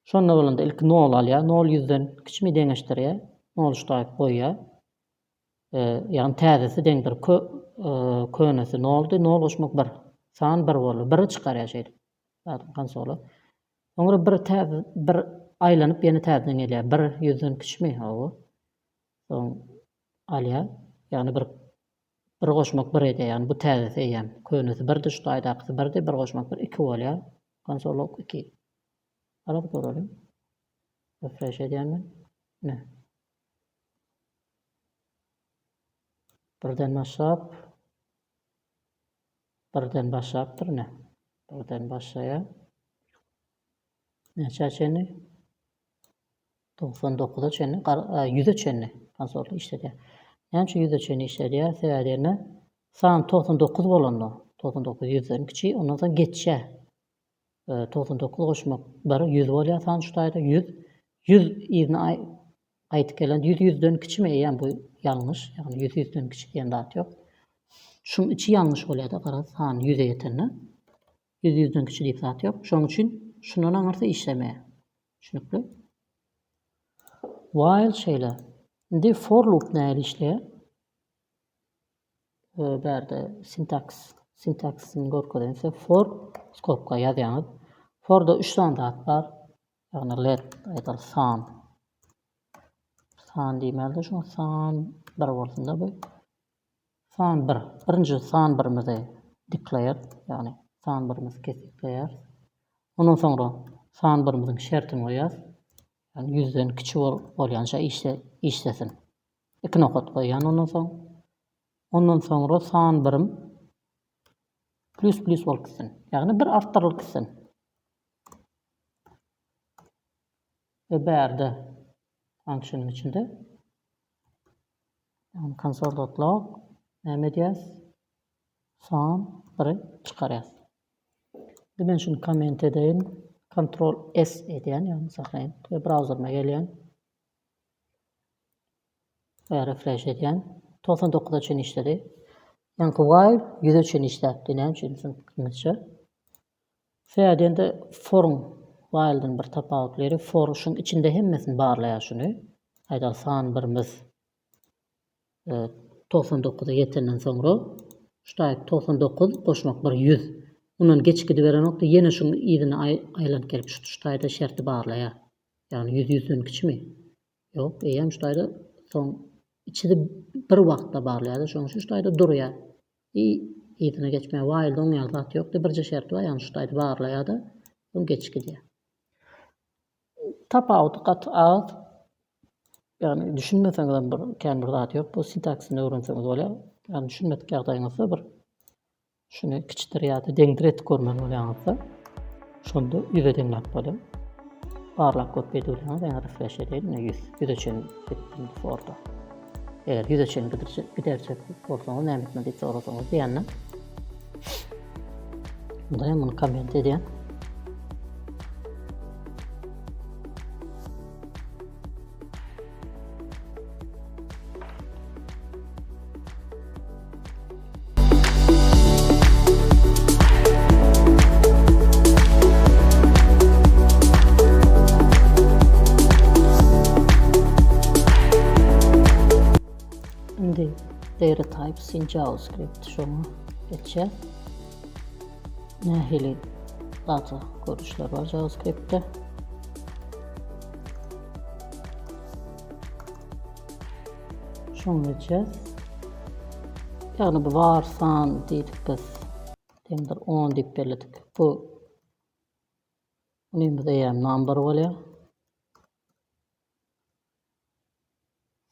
Şonda bolanda ilk 0 alýar. 0 100'den kiçimi deňeşdirýär. 0 şuýaýyp goýýar. Yani täzesi deňdir könesi 0'dy, 0 goşmak 1. San 1 boldy. 1'i çykarýar şeýle. Konsola. Soňra bir aýlanyp ýene täzeden gelýär. 1 100'den kiçimi? Soň alýar. Yani bir goşmak 1 eder. Yani bu täzesi eýem. Könesi 1'di, şu aýdakysy 1'di, 1 goşmak 1 2 bolýar. Konsol log 2. Arap görelim. Refresh edýärmi? Ne? Birden başlapdyr ne? Birden başlaýar. Neçe çeni? 99'a çeni, 100'e çeni konsolda işledýär. Näme üçin 100'e çeni işledýär? Sebäbi san 99 bolanda. 99 100'den kiçi, ondan soň geçýär. 99 goşmak 1 100 bolýar san şuýda 100 ýerine aýtyp gelen 100'den kiçimi eýen bu ýalňyş. Yani 100'den kiçik diýen zat ýok. Şuň içi ýalňyş bolýar-da garaz san 100'e ýetenne. 100'den kiçik diýip zat ýok. Şoň üçin şundan aňyrsa işlemeýär. Düşünükli. While şeýle. Indi for loop näle işleýär? Berde sintaksini görkezden for skopka ýazýaňyz. Forda 3 tane zat bar. Yani let aýdaly san san diýmeli, şoň san 1 bolsun da bu. San 1. Birinji san 1'imizi declare, ýagny san 1'imizi kesikleýär. Ondan soňra san 1'imiziň şertini goýýar. Ýani 100'den kiçik bolýança işlesin. 2 nokat goýýan ondan soňra san 1'im plus bolup gitsin. Ýagny bir artdyrylyp gitsin. Bärde function içinde. Yani console.log näme diýäs? San 1'i çykarýas. Ben şunu comment edeýin. Ctrl S edýän, ýagny saklaýyn. Browserma gelýän. Ve refresh edýän. 99'a çyn işledi. Yani while 100'e çyn işläpdi. Näme üçin bilmeýärçe. Şeýle de for while'dan bir tapawutly for şuň içinde hemmesini barlaýar şunu. Aýdal san 1'imiz 99'a ýetenden soňra şuňda 99 goşmak bir 100. Ondan geçgidi beren nokta ýene şuň ýerine aýlanyp gelip şuňda şerti barlaýar. Ýagny 100'den kiçimi? Ýok, eýem şuňda soň içinde bir wagtda barlaýar, şoň üçin şuňda durýar. Ýerine geçmä while'da oň ýaly ýokdy, birje şert bar, ýagny şuňda barlaýar da oň geçgidi. Tapawut az, yani düşünmeseňiz bir kendi zat ýok. Bu sintaksini öwrenseňiz bolýar. Yani düşünmedik ýagdaýyňyzda bir şunu kiçikdir ýa-da deňdiret görmeli bolýanysda şonda ýüze deňlap bolýar. Barlap köp edilýär, ben refresh edeyim, 100'e çyn gitdim forda. Eger 100'e çyn giderçek bolsaňyz näme etmeli diýip sorasaňyz diýenler. Bunda hem bunu comment edýän. Data types in JavaScript şoňa geçýär. Nähili data görüşler var JavaScript'te. Şoňa geçýär. Ýagny bu var san diýdik biz. Demdir 10 diýip belirledik. Bu näme diýýär? Number bolýar.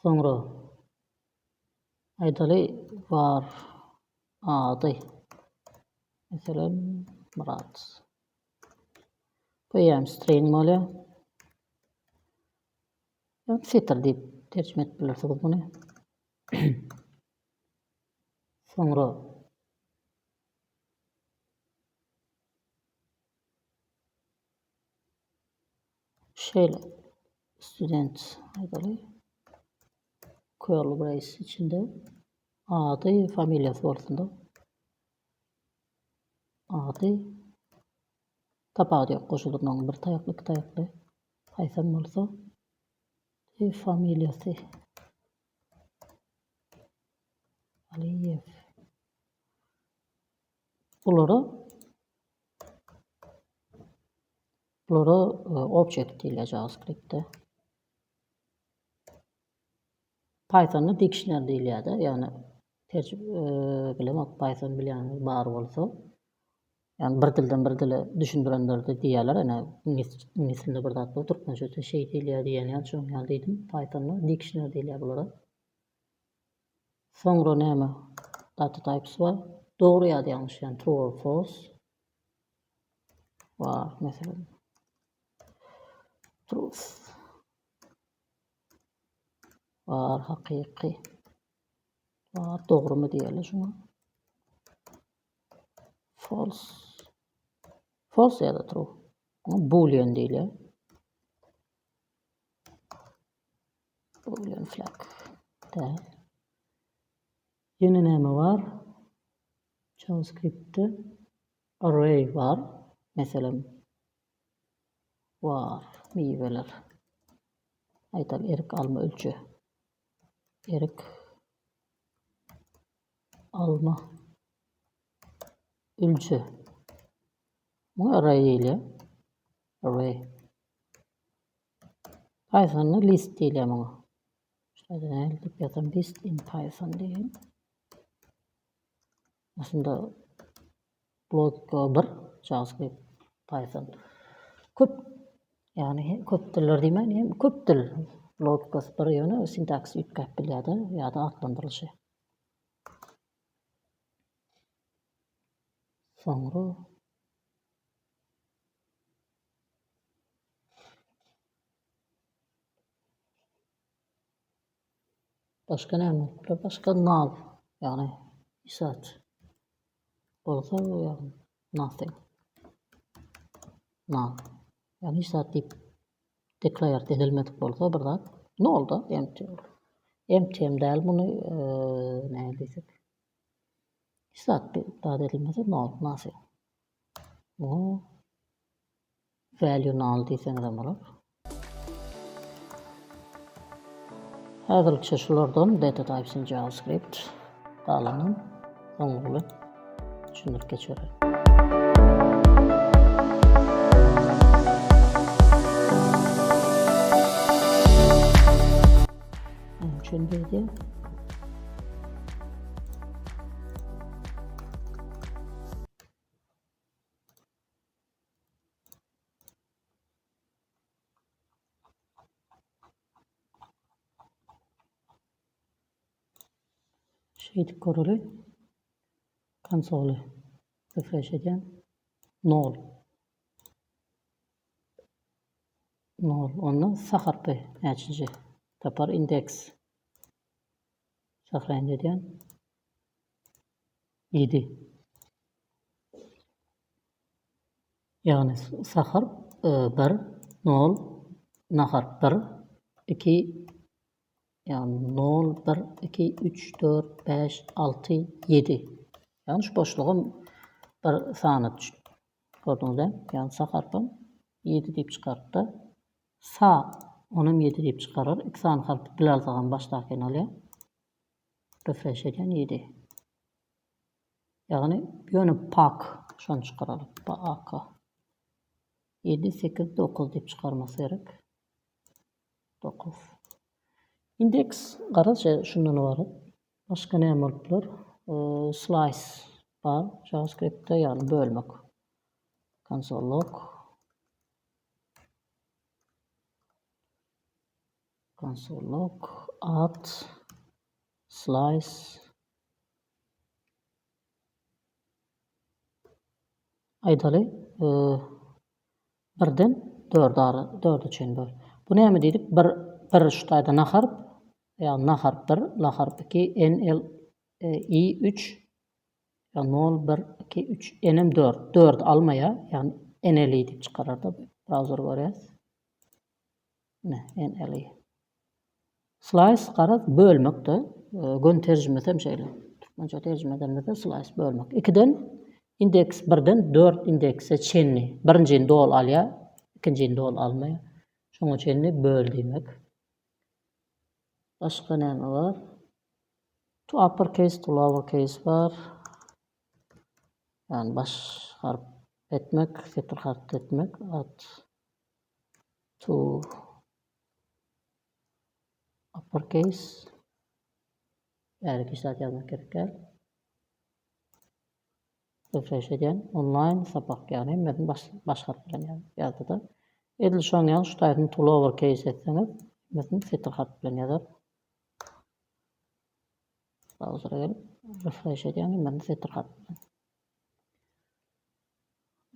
Soňra aýdaly var ady. Meselem Murat. Bu ýa-ni string bolýar. Ýa-ni setter diýip terjime etip bilersiňiz muny. Soňra şeýle student aýdaly curly brace içinde ady, familiýasy bolsun da. Ady tapawut ýok, goşuldyryň bir taýakly, iki taýakly. Python bolsa familiýasy Aliyev. Bulara object diýilýär JavaScript'te. Python'da dictionary diýilýär da, ýagny bilemok Python bilýän bar bolsa, ýagny bir dilden bir dile düşündirenler de diýerler, ingilisçe bir zat bolsa, türkmençe şey diýilýär diýenler, şoň ýaly diýdim. Python'da dictionary diýilýär bulara. Soňra näme? Data types var. Dogry ýa-da ýalňyş, ýani true or false. Var, meselem truth. Var, hakyky. Var, dogrymy diýerler şoňa. False. False ýa-da true. Boolean diýilýär. Boolean flag. Ýene näme var? JavaScript'te array var. Meselem var, miýeler. Aýtal erik alma ölçü. Erik alma ölçü. Bu array diýilýär. Array. Python'da list diýilýär muňa. HTML dip yazan list in Python diyeyim. Aslında logika 1 JavaScript Python. Köp yani köp tiller demeyin, hem köp til logikası bir yönü sintaks ütkep bilýärdi ya da atlandyrylşy. Soňra başka näme? Başka null yani isat. Bolsa yani nothing. Null. Yani isat dip declare edilmedik bolsa bir zat ne oldu? Empty oldu. Empty hem däl bunu näme diýsek? İsat ifade edilmese null, nothing. Bu value null diýseňiz hem bolar. Häzirki şulardan data types in JavaScript dalanan oňuly düşündirip geçerim. Düşündirdi. Şeydi koruli konsolu refresh eden null. Onu saharpy näçinji tapar index sahrandy eden 7. Yani sahar 1 0 nahar 1 2 yani 0 1 2 3 4 5 6 7. Yani şu boşluğum bir sany gördüňizde yani saharpym 7 diýip çykartdy. Sa onum 7 diýip çykarar. İki sany harp bilalsagan başdaky bolýar. Refresh eden 7. Yani ýöne pak şonu çykarar. Pak. 7 8 9 diýip çykarmasy gerek. 9. Index garaşy şundan ibaret. Başka näme bolupdyr? Slice bar JavaScript'te yani bölmek. Console log add slice aydaly 1-den 4'e çen böl. Bu näme diýdik? Bir şutaýda nahar ýa nahar 1 lahar 2 nl i 3 ýa 0 1 2 3 nm 4 4 almaya ýani nl diýip çykarar da browser görýär. Ne nl. Slice garaz bölmekde gön terjimesem şeýle. Türkmençe terjimede slice bölmek. 2'den index 1'den 4 indekse çenli. Birinci dol alýar, ikinci dol almaya. Şoňa çenli böl diýmek. Başka näme var? To uppercase to lowercase var. Yani baş harf etmek, fetir harf etmek. Add to uppercase. Yani bir saat yazmak gerekir. Refresh eden online sapak yani metin baş harf bilen yazdı da. Edil şoň ýaly şu taýyny to lowercase etseňiz metin fetir harf bilen ýazar. Browser'a gelip refresh eden metin fetir harf bilen.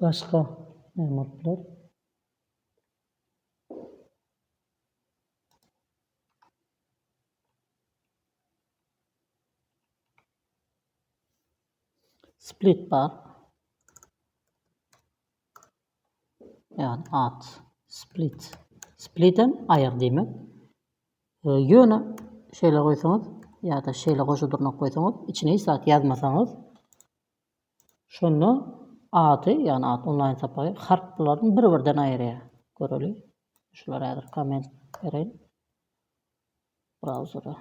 Başka näme bolupdyr? Split bar. Yani add split. Split'en ayır demek. Ýöne şeýle goýsaňyz ýa-da şeýle goşudurnak goýsaňyz, içine isat ýazmasaňyz şonu ady yani ad online sapagy harflaryny bir-birden aýyrýar. Göreli. Şulara häzir komment bereýin. Browser'a.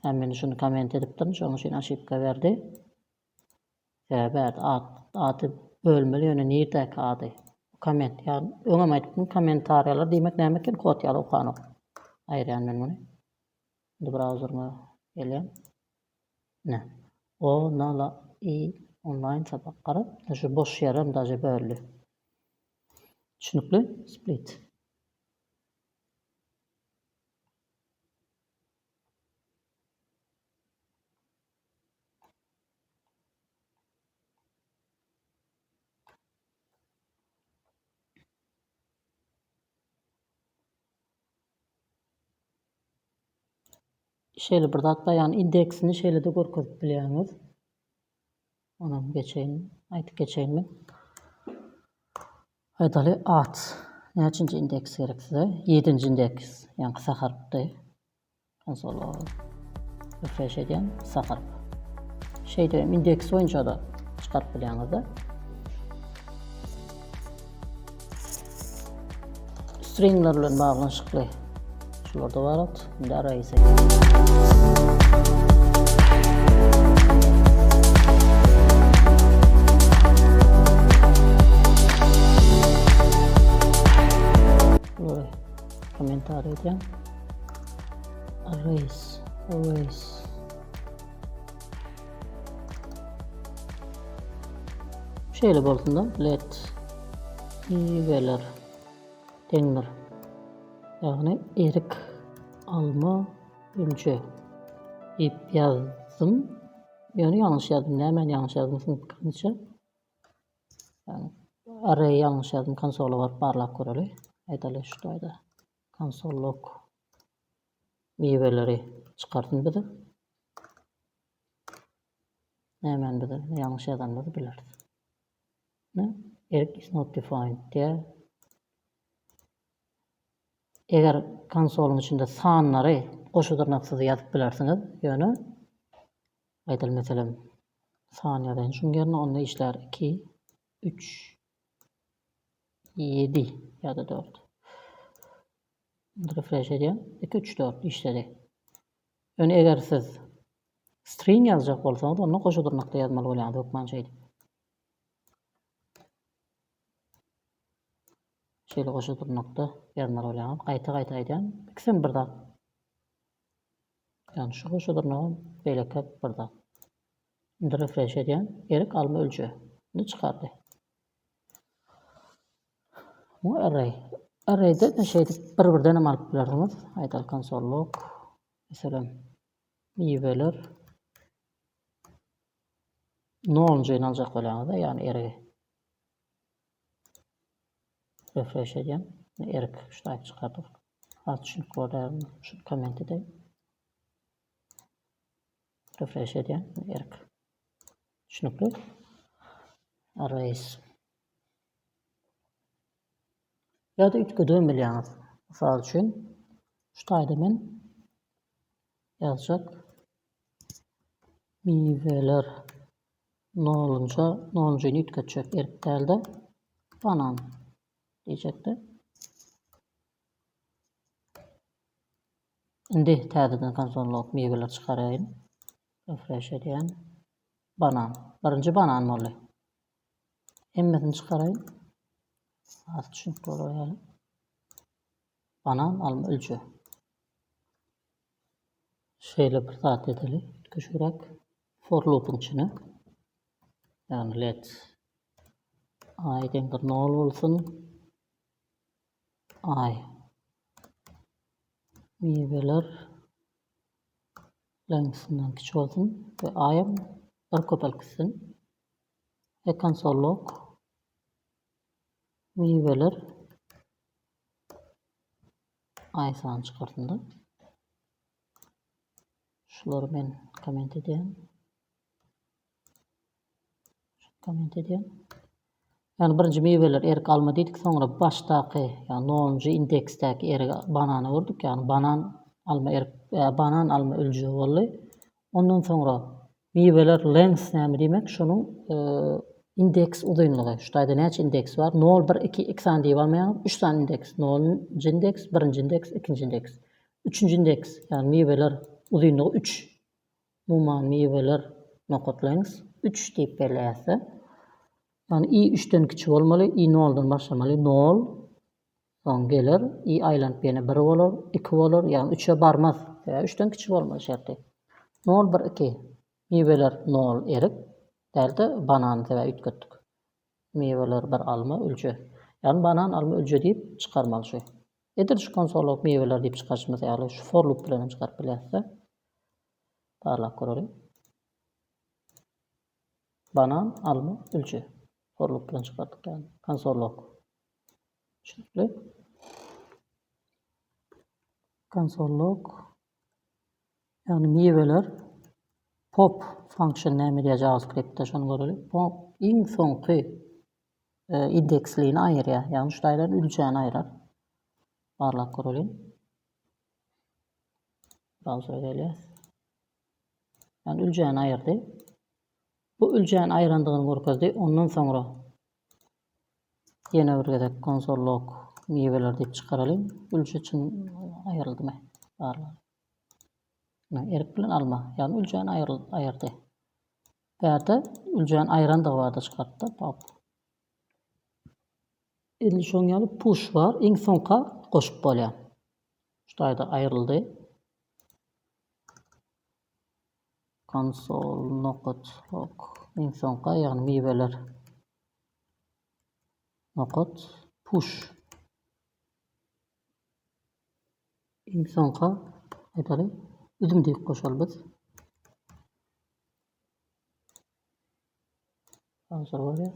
Hemen şunu komment edipdim. Şoň üçin aşypka berdi. Berdi adı bölmeli ýöne niýdäki ady. Comment yani öňem aýdypdym kommentariýalar diýmek näme eken kod ýaly okanok. Aýrýan men muny. Indi browserma gelýän. Ne? O nala online sabak garap, şu boş ýerim daja böldi. Düşünükli? Split. Şeýle bir zat ýani indeksini şeýle de görkezip bilýäňiz. Onam geçeýin, aýtyp geçeýinmi? Aýdaly at. Näçinji indeks gerek size? 7-nji indeks. Ýani kısa harpdy. Konsol refresh edýän kısa harp. Şeýde indeks boýunça da çykaryp bilýäňiz da. Stringler bilen baglanşykly. Şurada var. Şimdi arayıza buraya komentar edeceğim. Arrays. Şöyle bolsundan let iveler denir. Yani erik alma ölçü ip yazdım. Yani yanlış yazdım. Hemen yanlış yazdım sınıfınca. Yani araya yanlış yazdım. Konsolu var. Parlak göreli. Aydalı şuradaydı. Konsolluk meyveleri çıkartın bir de. Hemen bir de yanlış yazanları biliriz. Ne? Erik is not defined diye. Eğer konsolun içinde sanları koşudurnaksız yazıp bilersiniz, yönü aydal mesela saniyeden şun yerine onda işler 2, 3, 7 ya da 4. Refresh edeyim. 2, 3, 4 işledi. Yani eğer siz string yazacak olsanız onu koşudurnakta yazmalı olan dokman şeydi. Şöyle koşudurnakta yazmalı olan kayta edeyim. İkisini birden. Yani şu koşudurnağı böyle kap birden. Şimdi refresh edeyim. Erik alma ölçü. Ne çıkardı? Bu array. Array'da ne şeydi? Bir-birden alıp bilersiniz. Aytal konsolluk. Mesela meyveler. Ne olunca alacak olanı da yani array. Refresh edeyim. Erik şu type çıkardık. Alt şunu koyalım. Şunu comment edeyim. Refresh edeyim. Erik. Şunu arrays. Ya da ütke dönmeliyiz. Misal için şu tayda men yazacak meyveler ne olunca ütke çök erkelde banan diyecekti. Indi tədədən konsolluq meyveler çıkarayım. Refresh edeyim. Banan. Birinci banan mı oluyor? Emmesini çıkarayım. Az çünkü oraya banan alma ölçü. Şöyle bir saat edeli. Köşürek for loop'un içine. Yani let I denir ne olsun. I meyveler length'inden küçük olsun ve I'ım bir köpelksin. Ve konsolluk meyveler I sağını çıkartın da. Şuları ben comment edeyim. Yani birinci meyveler erik alma dedik, sonra baştaki yani 10. indeksteki erik bananı vurduk, yani banan alma ölçü oldu. Ondan sonra meyveler length näme demek? Şunun indeks uzunluğu. Şurada neçe indeks var? 0, 1, 2, 2 tane diye varmayan 3 tane indeks. 0. indeks, 1. indeks, 2. indeks. 3. indeks yani meyveler uzunluğu 3. Numan meyveler nokot length 3 deyip belirleyese. Yani i 3'ten kiçik bolmaly, i 0'dan başlamaly. 0 soň gelir, i aýlanyp ýene 1 bolar, 2 bolar, ýani 3'e barmaz. 3'ten kiçik bolmaly şerti. 0, 1, 2. Meweler 0 erik, däldi banan täze ütgetdik. Meweler 1 alma, ölçe. Ýani banan, alma, ölçe diýip çykarmaly şu. Edir şu konsolok meweler diýip çykarşymyz ýaly şu for loop bilen çykaryp bilýärse. Parlak görelim. Banan, alma, ölçe. For loop bilen çykardyk ýani. Konsolok. Şeýle. Konsolok. Yani meweler pop function näme diýär JavaScript'te şonu görelim. Pop iň soňky indeksliğini aýyrýar. Ýani şu daýdan ölçäni aýrar. Parlak görelim. Browser'a gelýär. Yani ölçäni aýyrdy. Bu ölçäni aýrandygyny görkezdi. Ondan soňra ýene bir gezek konsollok meweler diýip çykaralım. Ölçe için aýryldymy? Parlak. Erik bilen alma. Yani ölçäni aýyrdy. Bäde ölçäni aýrandygy barda çykartdy. Pop. Endi şoň ýaly push var. Iň soňka goşup bolýar. Şu daýda aýryldy. Console noqot log. Iň soňka ýagny meweler. Noqot push. Iň soňka aýdaly üzüm diýip goşalbyz. Hazır bolýar.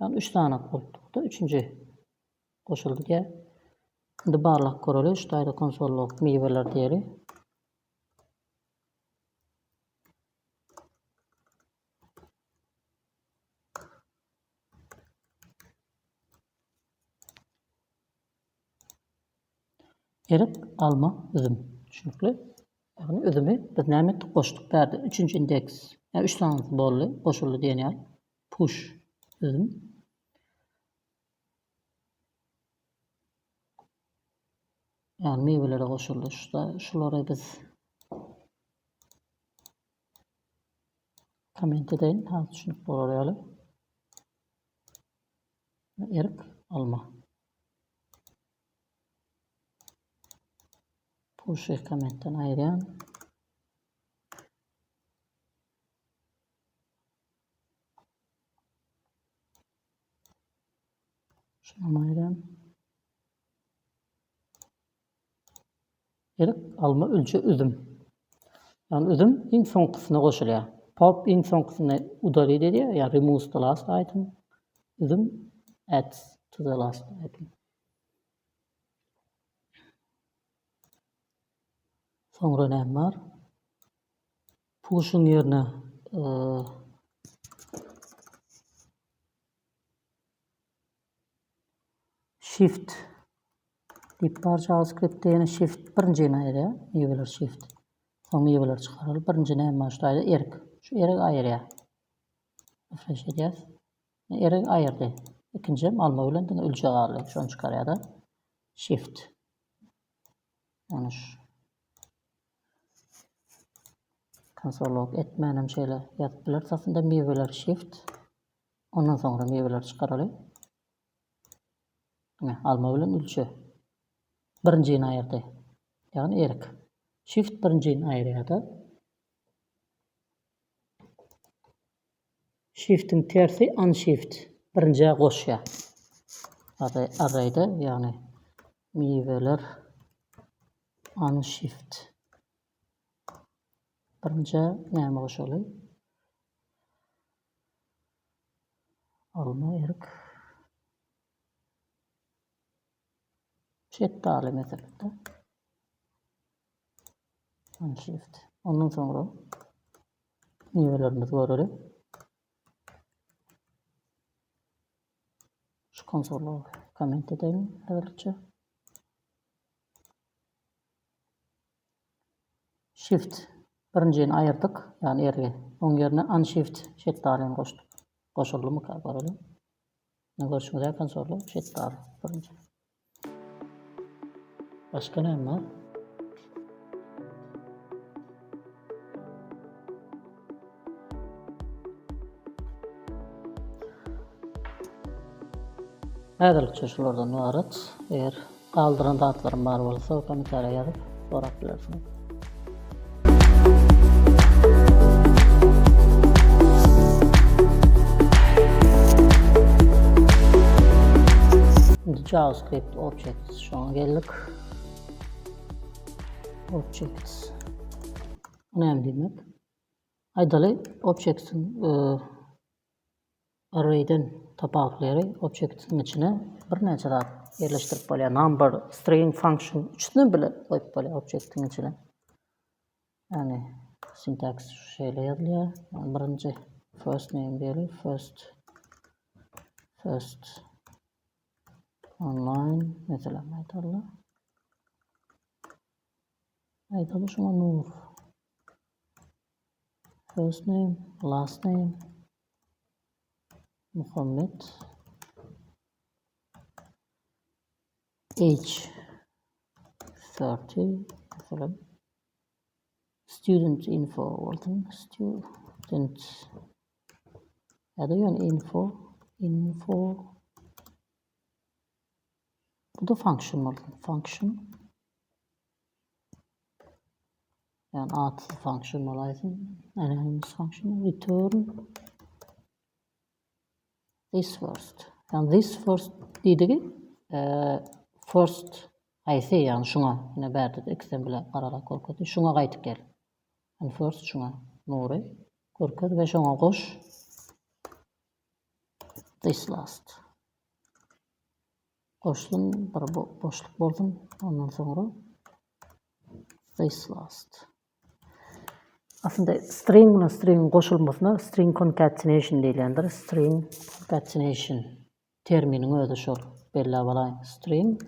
Yani 3 tane koyduk da 3-nji goşuldy diýär. Indi barlak göreli şu daýda konsollok meweler diýeri. Erik, alma, üzüm. Düşünükli. Yani üzümü biz näme etdik? Goşduk. Bärde 3-nji indeks. Yani 3 tane bolly, goşuldy diýen ýaly. Push, üzüm. Yani meweleri goşuldy. Şulary biz comment edeýin. Hazır düşünüp bolar ýaly. Erik, alma. Push comment'ten aýrýan. Şunu aýrýan. Erik, alma, ölçe, üzüm. Yani üzüm iň soňkysyna goşulýar. Pop iň soňkysyna udary edýär. Yani removes the last item. Üzüm adds to the last item. Soňra näme bar? Push'un ýerine shift diýip bar JavaScript'te ýene shift birinjini aýrýar. Meweler shift. Soň meweler çykarylyp birinji näme bar? Şu daýda erik. Şu erik aýrýar. Refresh edýäs. Erik aýyrdy. İkinji alma bilen ölçe galy. Şonu çykarýar da. Shift. Yani şu konsolok etmänem şeýle ýazyp bilersiz. Aslında meweler shift. Ondan soňra meweler çykaryly. Alma bilen ölçe. Birinjini aýyrdy. Yani erik. Shift birinjini aýrýar da. Shift'in tersi unshift. Birinjiye goşýar. Array'da yani meweler unshift. Birinji näme goşaly? Alma, erik. Şetdaly mesela. Unshift. Ondan soňra mewelerimiz göreli. Şu konsolu comment edelim hazırça. Shift birinjini aýyrdyk, yani erge. Oň ýerine unshift şetdalyny goşduk. Goşuldymy göreli. Ne görüşmede konsolu şetdaly birinji. Başka näme bar? Häzirlikçe şulardan ibaret. Eğer kaldıran dağıtlarım bar bolsa kommentarya yazıp sorap bilersiniz. JavaScript Objects şuna geldik. Objects önemli demek. Aydaly Objects'in array'den tapaklayarak Objects'in içine bir neçe zat yerleştirip bolýar. Number, string, function üçünden bile koyup bolýar Object'in içine. Yani syntax şu şeýle ýazylýar. Yani birinci first name diýeli, first online mesela aytaly. Aytaly şuna Nur. First name, last name Muhammed. Age 30 mesela. Student info olsun. Student ya da yani info bu da function olsun. Function yani adsız function olaydı. Yani function return this first. Yani this first dediği first ayse yani şuna yine berdi ikisinden bile arala korkuttu. Şuna qaytıp gel. Yani first şuna Nuri korkuttu ve şuna koş this last. Koştun bir boşluk boldun ondan sonra this last. Aslında string koşulmasına string concatenation deyiləndir. String concatenation terminin özü şol belli bolay. String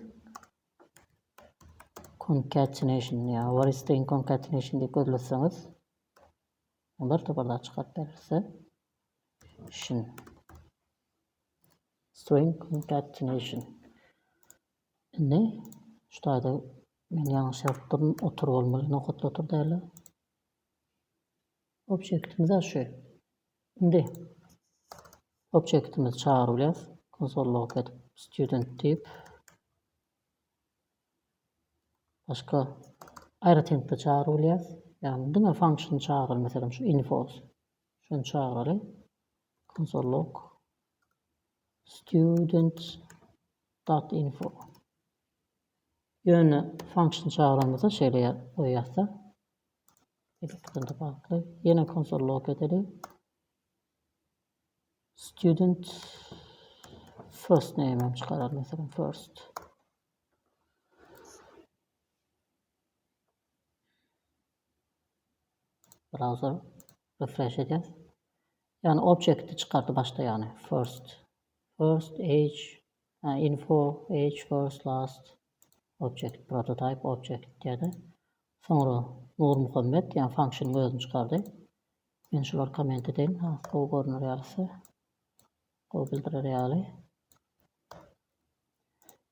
concatenation ya var string concatenation diye gözleseniz onlar da burada çıkart verirse şimdi string concatenation ne? Şurada men yanlış yaptım otur olmalı. Nokta otur derler. Objektimiz şu. Şimdi objektimiz çağırılıyor. Console log edip student tip. Başka ayrıntı çağırılıyor. Yani buna function çağırır mesela şu info. Şunu çağırır. Console log student dot info. Yönü function çağırmamıza şeyle koyarsa elektrikte farklı. Yine console log edelim. Student first name'im çıkaralım mesela first. Browser refresh edeceğiz. Yani object'i çıkarttı başta yani first age info age first last object prototype object dedi. Sonra Nur Muhammed yani function gözünü çıkardı. Ben şular comment edeyim. O görünür yarısı. O bildirir yani.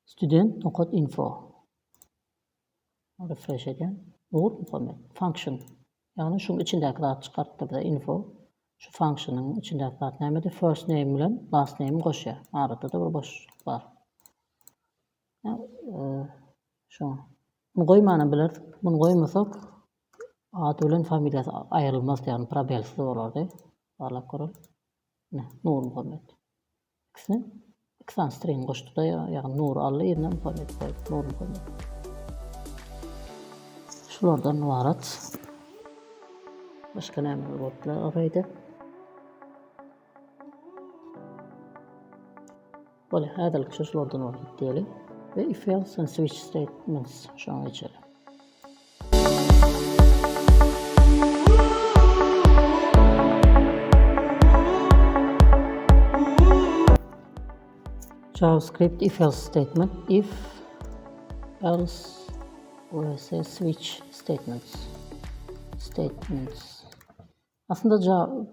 Student nokot info. Refresh edeyim. Nur Muhammed function. Yani şunun içindeki dağıt çıkarttı bize info. Şu function'ın içindeki dağıt neydi? First name ile last name'i koşuyor. Arada da bir boşluk var. Yani, şu. Bunu koymanı bilirdik. Bunu koymasak adı ile familyası ayrılmaz yani probelsiz olurdu. Varlak korul. Ne? Nur Muhammed. İkisini string koştu da yani Nur allı yerine Muhammed koydu. Nur Muhammed. Şulardan varat. Başka ne emri botlar araydı. Böyle häzirlik şulardan varat diyelim. Ve if else and switch statements şu an geçelim. JavaScript if else statement if else vs switch statements. Aslında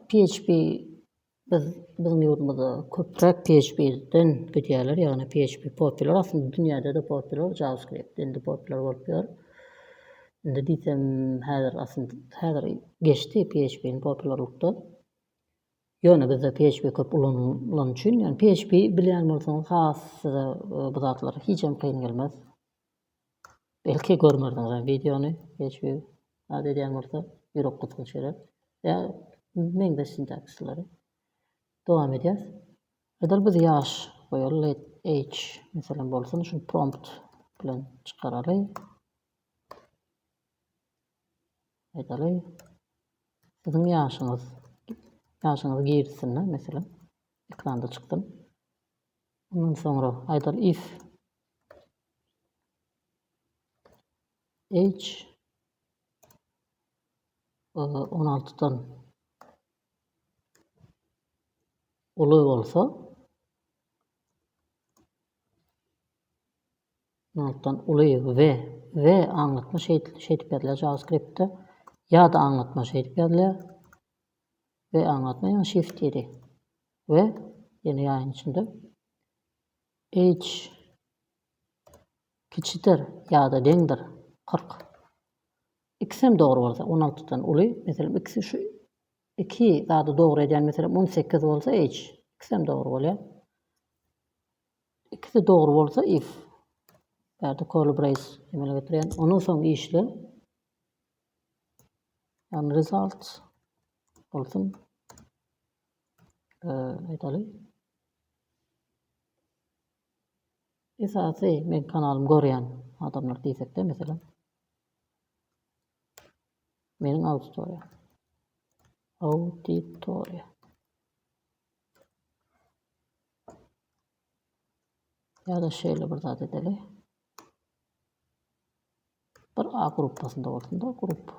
PHP bizim yurdumuzda köpürek PHP'den gidiyorlar yani PHP popüler aslında dünyada da popüler JavaScript'den de popüler oluyor. Şimdi diyeceğim aslında geçti PHP'nin popülerlikte. Ýöne bizde PHP köp ulanılan üçin, yani PHP bilýän bolsaňyz has size bu zatlar hiçem kyn gelmez. Belki görmerdiňiz videony PHP hadi edýän bolsa bir okutgyç gerek. Ya meňde sintakslary. Dowam edýär. Edil biz ýaş goýaly let age meselem bolsun şu prompt bilen çykaraly. Edaly. Sizin ýaşyňyz girsin mesela. Ekranda çykdym. Ondan sonra aýdar if age 16'dan uly bolsa 16'dan uly we anlatma şeýdip berýär JavaScript'te ýa-da anlatma şeýdip berýär ve anlatma ýa shift ýeri ve ýene ýaýın içinde age kiçikdir ýa-da deňdir 40. İkisem dogry bolsa 16'dan uly, meselem ikisi şu 2 daha da dogry edýän meselem 18 bolsa age. İkisem dogry bolýar. İkisi dogry bolsa if. Bärde curly brace emele getirýän. Onuň soň işle yani result bolsun. Aýdaly. Esasy men kanalym görýän adamlar diýsek de meselem meniň auditoriýa. Ya da şeýle bir zat edeli. Bir A gruppasynda bolsun da grup.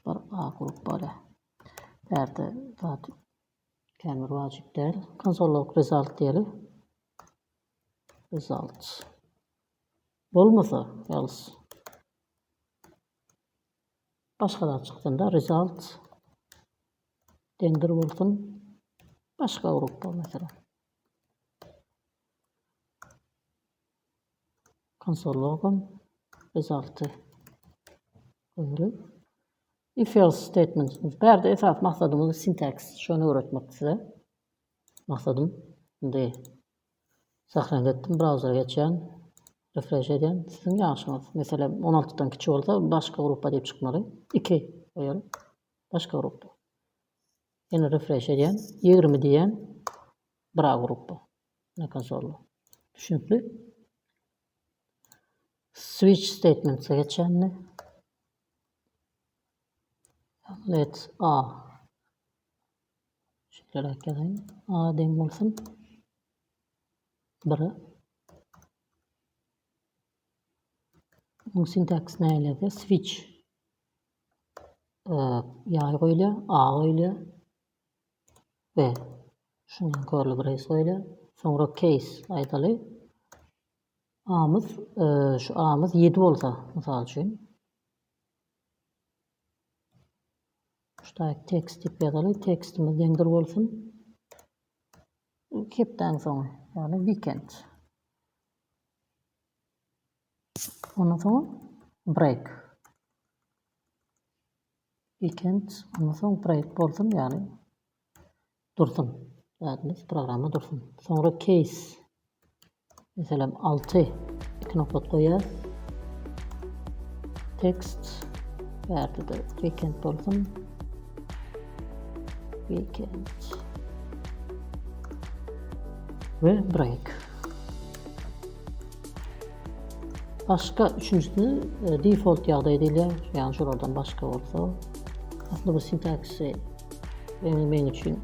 Bir A grup bolýar. Bärde zat kämir wajyp däl. Konsolluk result diýeli. Result. Bolmasa else. Başga da çykdynda result deňdir bolsun. Başga grup mesela. Konsollugum resulty. If else statement. Bärde esas maksadymyz syntax. Şonu öğretmek size. Maksadym indi. Sahran etdim, browser'a geçen, refresh edýän, sizin ýaşyňyz. Mesela 16'dan kiçik bolsa başga gruppa diýip çykmaly. 2 goýaly. Başga gruppa. Ýene refresh edýän, 20 diýen bir A gruppa. Ne konsolu. Düşünükli. Switch statements'e geçenli. Let A. Şeýle ýazayım. A deň bolsun. Biri. Bu syntax näýledi? Switch. Ýaý goýulýar, A goýulýar. Ve şunu curly brace goýulýar. Sonra case aýdaly. A'myz, şu A'myz 7 bolsa, mysal üçin. Şuda text diýip ýazaly. Textimiz deňdir bolsun. Kepden soň, yani weekend. Ondan soň break. Weekend, ondan soň break bolsun, yani dursun. Yani programma dursun. Sonra case. Mesela 6 knopot koyar. Text. Bärde de weekend bolsun. Weekend. Ve break. Başka üçüncüsü default ýagdaý edilýär. Yani şuradan başka bolsa. Aslında bu sintaksi men üçin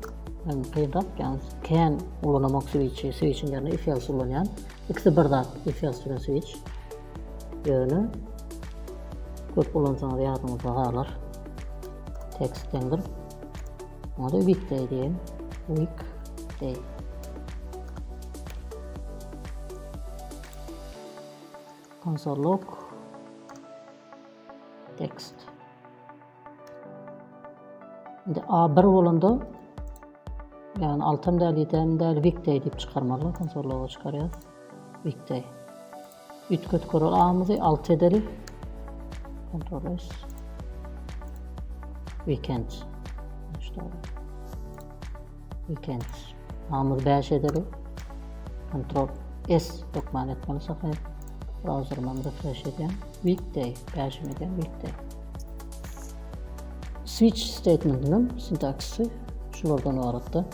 kıydap, yani can ulanamak switch'in yerine if else ulanýan. İkisi birden if else bilen switch. Ýöne köp ulansaňyz ýadyňyzda galar. Text deňdir. Onu da weekday diýelim. Weekday. Konsolluk text. Şimdi A1 bolanda yani altam däl ýetem däl weekday diýip çykarmaly, konsolluga çykarýar. Weekday. Ütküt Ctrl A'mızı alt ederiz. Ctrl S. Weekend. İşte Weekend. A'mızı 5 ederiz. Ctrl S dokman etmeli sakayım. Browser'ımı refresh edeyim. Weekday. 5 edeyim. Weekday. Switch statement'ının sintaksi şuradan var hatta.